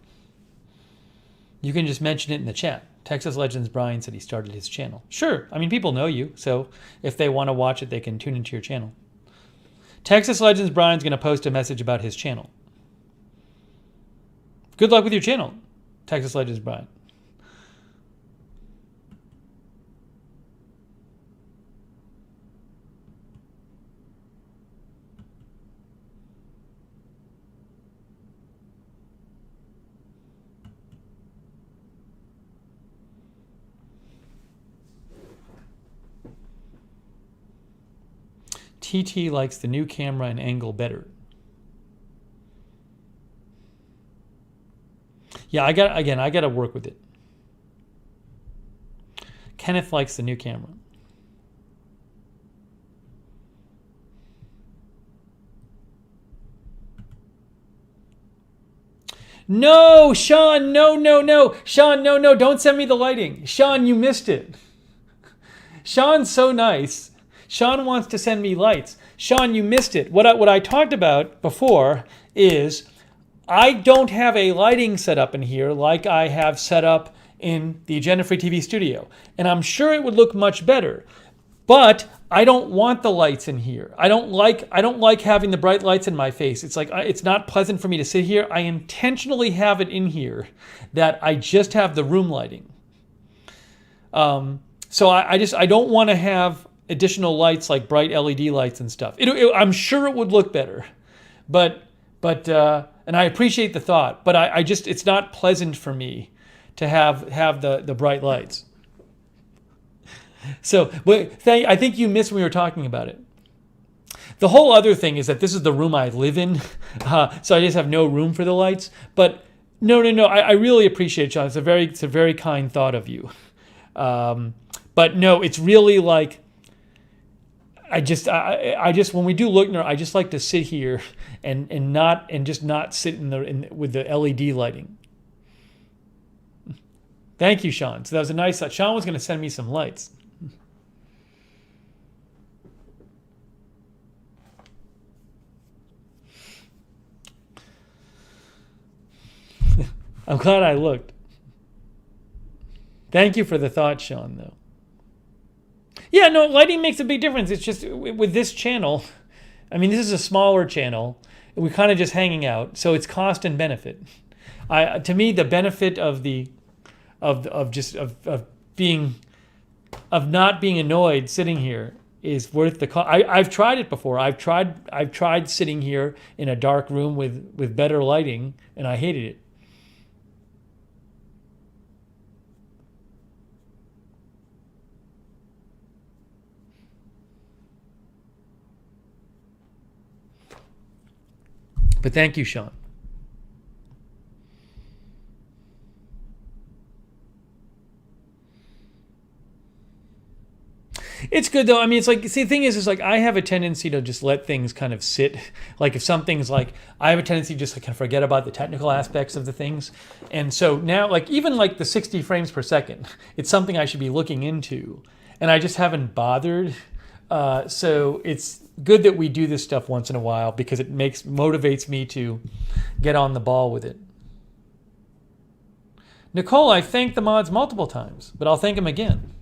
You can just mention it in the chat. Texas Legends Brian said he started his channel. Sure, I mean, people know you, so if they want to watch it, they can tune into your channel. Texas Legends Brian's going to post a message about his channel. Good luck with your channel, Texas Legends Brian. TT likes the new camera and angle better. Yeah, I got to work with it. Kenneth likes the new camera. No, Sean, no. Sean, no, don't send me the lighting. Sean, you missed it. Sean's so nice. Sean wants to send me lights. Sean, you missed it. What I talked about before is I don't have a lighting set up in here like I have set up in the Agenda Free TV studio. And I'm sure it would look much better. But I don't want the lights in here. I don't like having the bright lights in my face. It's like it's not pleasant for me to sit here. I intentionally have it in here that I just have the room lighting. So I don't want to have additional lights like bright LED lights and stuff. I'm sure it would look better, but and I appreciate the thought, but I just it's not pleasant for me to have the bright lights. So, I think you missed when we were talking about it. The whole other thing is that this is the room I live in, so I just have no room for the lights. But no, I really appreciate it, John. It's a very kind thought of you. But no, it's really like. I just when we do Lookner, I just like to sit here and just not sit with the LED lighting. Thank you, Sean. So that was a nice thought. Sean was going to send me some lights. I'm glad I looked. Thank you for the thought, Sean, though. Yeah, no, lighting makes a big difference. It's just with this channel, I mean, this is a smaller channel. We're kind of just hanging out, so it's cost and benefit. To me, the benefit of not being annoyed sitting here is worth the cost. I've tried it before. I've tried sitting here in a dark room with better lighting, and I hated it. But thank you, Sean. It's good though. I mean, it's like, see, the thing is like I have a tendency to just let things kind of sit. Like if something's like, I have a tendency to just kind of forget about the technical aspects of the things. And so now, like even like the 60 frames per second, it's something I should be looking into, and I just haven't bothered. So it's good that we do this stuff once in a while because it motivates me to get on the ball with it. Nicole, I thanked the mods multiple times, but I'll thank them again.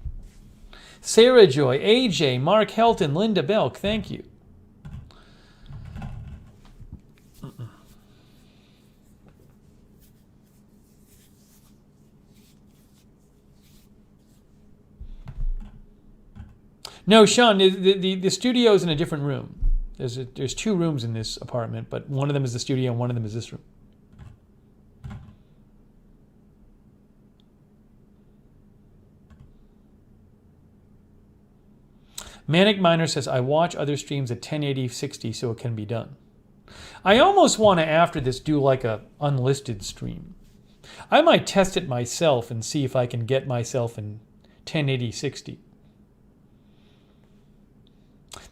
Sarah Joy, AJ, Mark Helton, Linda Belk, thank you. No, Sean, the studio is in a different room. There's two rooms in this apartment, but one of them is the studio and one of them is this room. Manic Miner says, I watch other streams at 1080 60 so it can be done. I almost want to, after this, do like a unlisted stream. I might test it myself and see if I can get myself in 1080 60.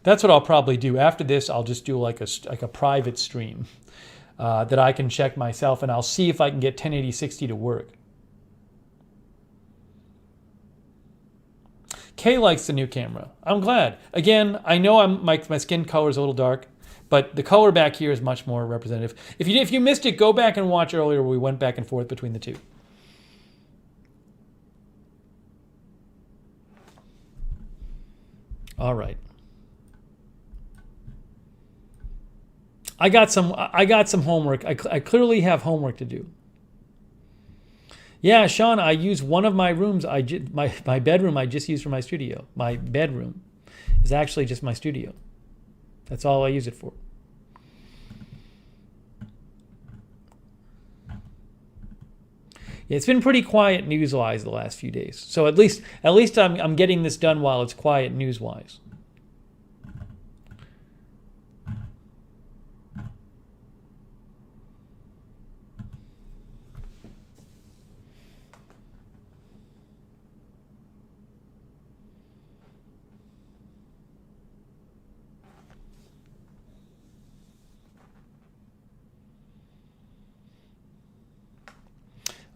That's what I'll probably do. After this, I'll just do like a private stream. that I can check myself, and I'll see if I can get 1080-60 to work. Kay likes the new camera. I'm glad. Again, I know my skin color is a little dark, but the color back here is much more representative. If you missed it, go back and watch earlier where we went back and forth between the two. All right. I got some homework. I clearly have homework to do. Yeah, Sean, I use one of my rooms. My bedroom I just use for my studio. My bedroom is actually just my studio. That's all I use it for. It's been pretty quiet news-wise the last few days. So at least I'm getting this done while it's quiet news-wise.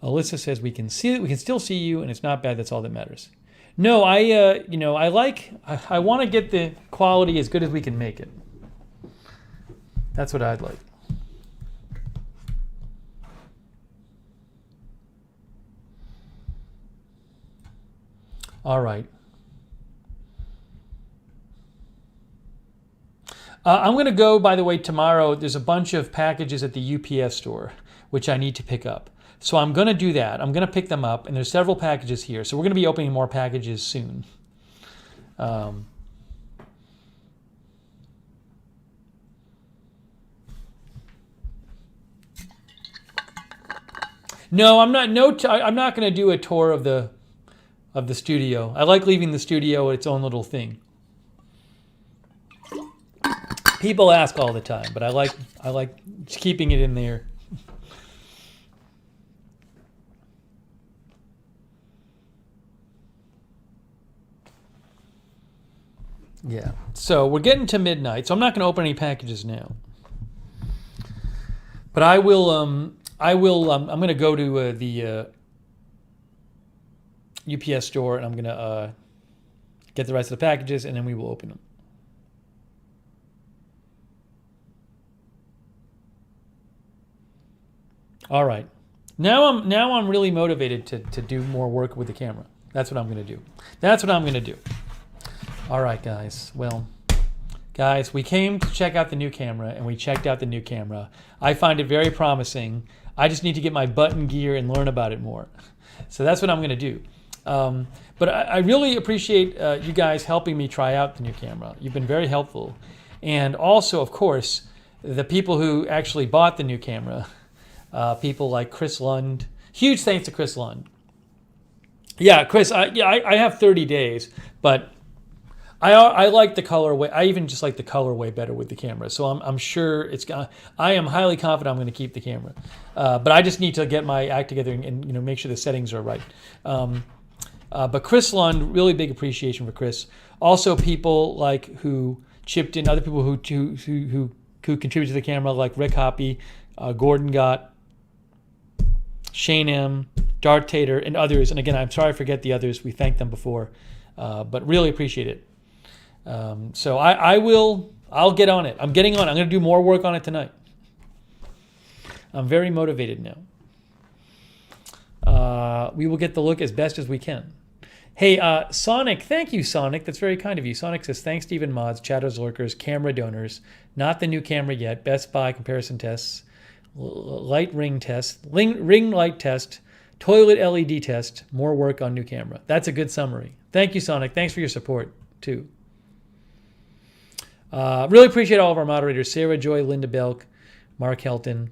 Alyssa says we can still see you, and it's not bad. That's all that matters. No, I want to get the quality as good as we can make it. That's what I'd like. All right. I'm going to go, by the way, tomorrow. There's a bunch of packages at the UPS store, which I need to pick up. So I'm going to do that. I'm going to pick them up, and there's several packages here. So we're going to be opening more packages soon. No, I'm not. I'm not going to do a tour of the studio. I like leaving the studio its own little thing. People ask all the time, but I like keeping it in there. Yeah. So we're getting to midnight, so I'm not going to open any packages now. But I will. I'm going to go to the UPS store, and I'm going to get the rest of the packages, and then we will open them. All right. Now I'm really motivated to do more work with the camera. That's what I'm going to do. All right, guys. Well, guys, we came to check out the new camera, and we checked out the new camera. I find it very promising. I just need to get my butt in gear and learn about it more. So that's what I'm going to do. But I really appreciate you guys helping me try out the new camera. You've been very helpful. And also, of course, the people who actually bought the new camera, people like Chris Lund. Huge thanks to Chris Lund. Yeah, Chris, I have 30 days, but I like the colorway. I even just like the colorway better with the camera. So I'm sure I am highly confident I'm going to keep the camera. But I just need to get my act together and make sure the settings are right. But Chris Lund, really big appreciation for Chris. Also, people like who chipped in, other people who contributed to the camera, like Rick Hoppy, Gordon Gott, Shane M, Dart Tater, and others. And again, I'm sorry I forget the others. We thanked them before, but really appreciate it. So I'll get on it. I'm getting on it. I'm going to do more work on it tonight. I'm very motivated now. We will get the look as best as we can. Hey, Sonic, thank you, Sonic. That's very kind of you. Sonic says, thanks, Stephen Mods, Chatters Lurkers, camera donors. Not the new camera yet. Best Buy comparison tests, light ring test, ring light test, toilet LED test, more work on new camera. That's a good summary. Thank you, Sonic. Thanks for your support, too. Really appreciate all of our moderators, Sarah Joy, Linda Belk, Mark Helton,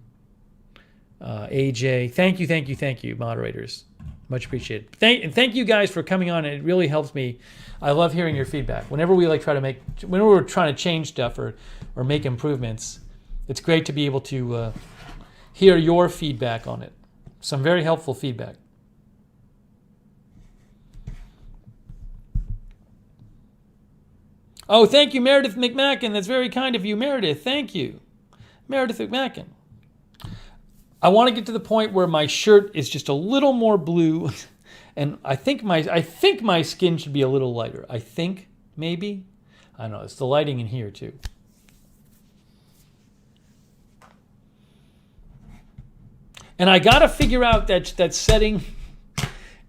AJ. Thank you, moderators. Much appreciated. Thank you guys for coming on. It really helps me. I love hearing your feedback. Whenever we're trying to change stuff or make improvements, it's great to be able to hear your feedback on it. Some very helpful feedback. Oh, thank you, Meredith McMacken. That's very kind of you, Meredith. Thank you, Meredith McMacken. I want to get to the point where my shirt is just a little more blue, and I think my skin should be a little lighter. I think maybe. I don't know. It's the lighting in here too. And I got to figure out that setting.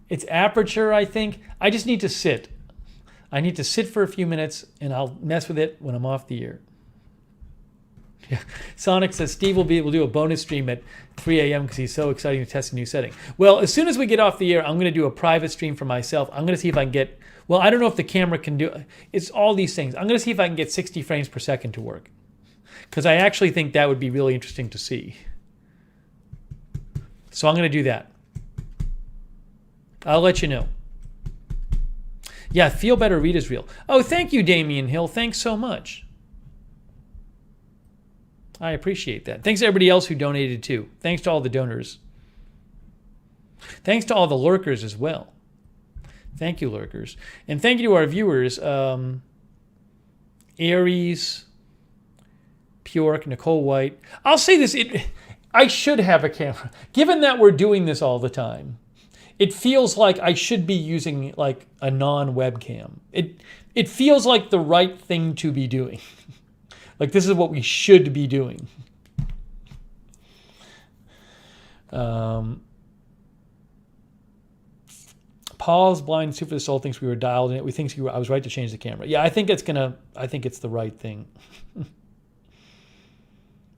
It's aperture, I think. I just need to sit. I need to sit for a few minutes, and I'll mess with it when I'm off the air. Yeah. Sonic says Steve will do a bonus stream at 3 a.m. because he's so excited to test a new setting. Well, as soon as we get off the air, I'm going to do a private stream for myself. I'm going to see if I can get, well, I don't know if the camera can do, it's all these things. I'm going to see if I can get 60 frames per second to work. Because I actually think that would be really interesting to see. So I'm going to do that. I'll let you know. Yeah, Feel Better Read is real. Oh, thank you, Damian Hill. Thanks so much. I appreciate that. Thanks to everybody else who donated too. Thanks to all the donors. Thanks to all the lurkers as well. Thank you, lurkers. And thank you to our viewers. Aries, Pjork, Nicole White. I'll say this. I should have a camera. Given that we're doing this all the time, it feels like I should be using like a non-webcam. It feels like the right thing to be doing. Like this is what we should be doing. Paul's Blind Soup for the Soul thinks we were dialed in it. We think I was right to change the camera. Yeah, I think it's the right thing.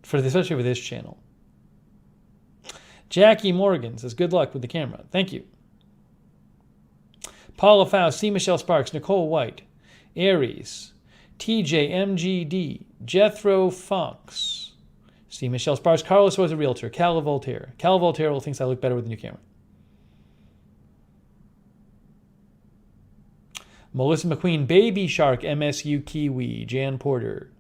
Especially for this channel. Jackie Morgan says, good luck with the camera. Thank you. Paula Faust, C. Michelle Sparks, Nicole White, Aries, TJMGD, Jethro Fox, C. Michelle Sparks, Carlos was a realtor, Cal Voltaire. Cal Voltaire thinks I look better with the new camera. Melissa McQueen, Baby Shark, MSU Kiwi, Jan Porter.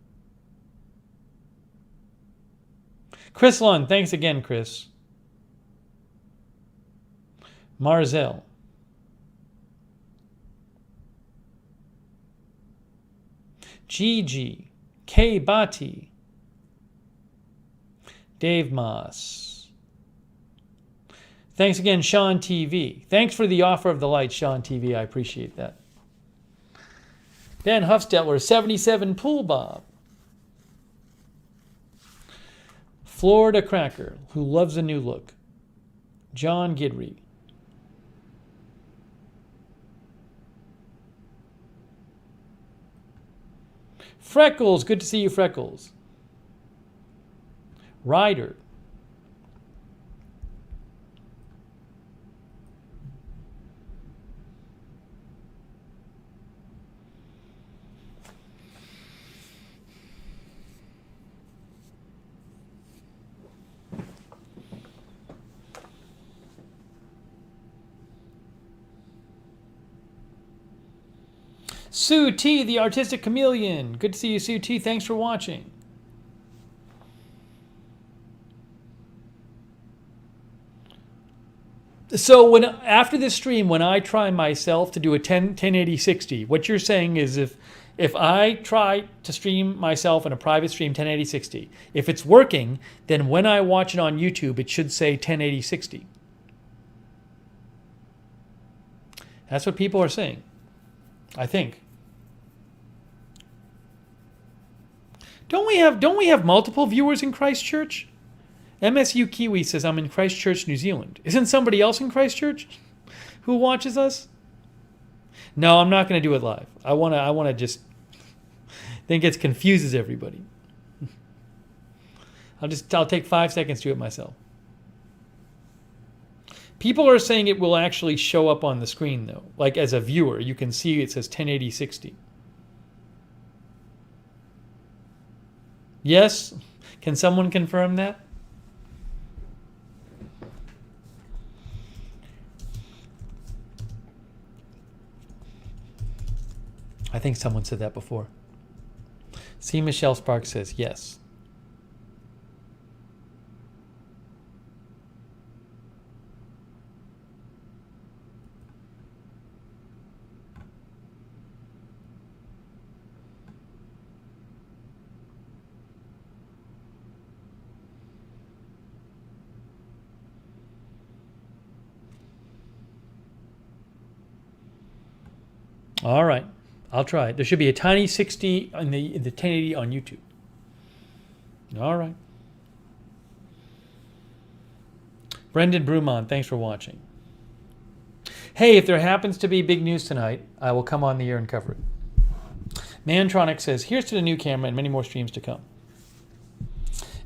Chris Lund, thanks again, Chris. Marzel. Gigi. K. Bati. Dave Moss. Thanks again, Sean TV. Thanks for the offer of the light, Sean TV. I appreciate that. Ben Huffstetler, 77 Pool Bob. Florida Cracker, who loves a new look. John Gidry. Freckles, good to see you, Freckles. Ryder. Sue T, the Artistic Chameleon. Good to see you, Sue T. Thanks for watching. So after this stream, when I try myself to do a 1080-60, what you're saying is if I try to stream myself in a private stream 1080-60, if it's working, then when I watch it on YouTube, it should say 1080-60. That's what people are saying, I think. Don't we have multiple viewers in Christchurch? MSU Kiwi says I'm in Christchurch, New Zealand. Isn't somebody else in Christchurch who watches us? No, I'm not going to do it live. I want to just think it confuses everybody. I'll take 5 seconds to do it myself. People are saying it will actually show up on the screen though. Like as a viewer, you can see it says 1080-60. Yes? Can someone confirm that? I think someone said that before. C. Michelle Sparks says yes. All right. I'll try it. There should be a tiny 60 in the 1080 on YouTube. All right. Brendan Brumon, thanks for watching. Hey, if there happens to be big news tonight, I will come on the air and cover it. Mantronic says, here's to the new camera and many more streams to come.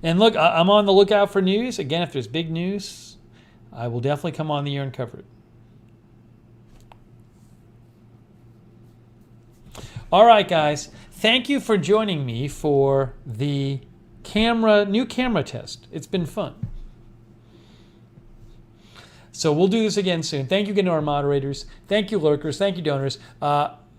And look, I'm on the lookout for news. Again, if there's big news, I will definitely come on the air and cover it. All right, guys. Thank you for joining me for the new camera test. It's been fun. So we'll do this again soon. Thank you again to our moderators. Thank you, lurkers. Thank you, donors.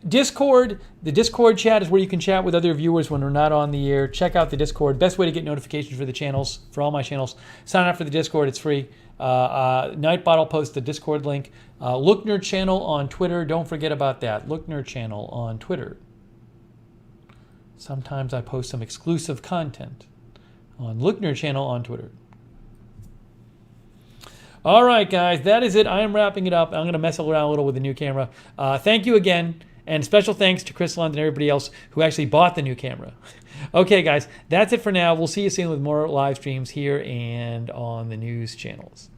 Discord, the Discord chat is where you can chat with other viewers when we're not on the air. Check out the Discord. Best way to get notifications for the channels, for all my channels. Sign up for the Discord. It's free. Nightbot will post the Discord link. Lookner channel on Twitter. Don't forget about that. Lookner channel on Twitter. Sometimes I post some exclusive content on Lookner channel on Twitter. All right, guys, that is it. I am wrapping it up. I'm going to mess around a little with the new camera. Thank you again, and special thanks to Chris Lund and everybody else who actually bought the new camera. Okay, guys, that's it for now. We'll see you soon with more live streams here and on the news channels.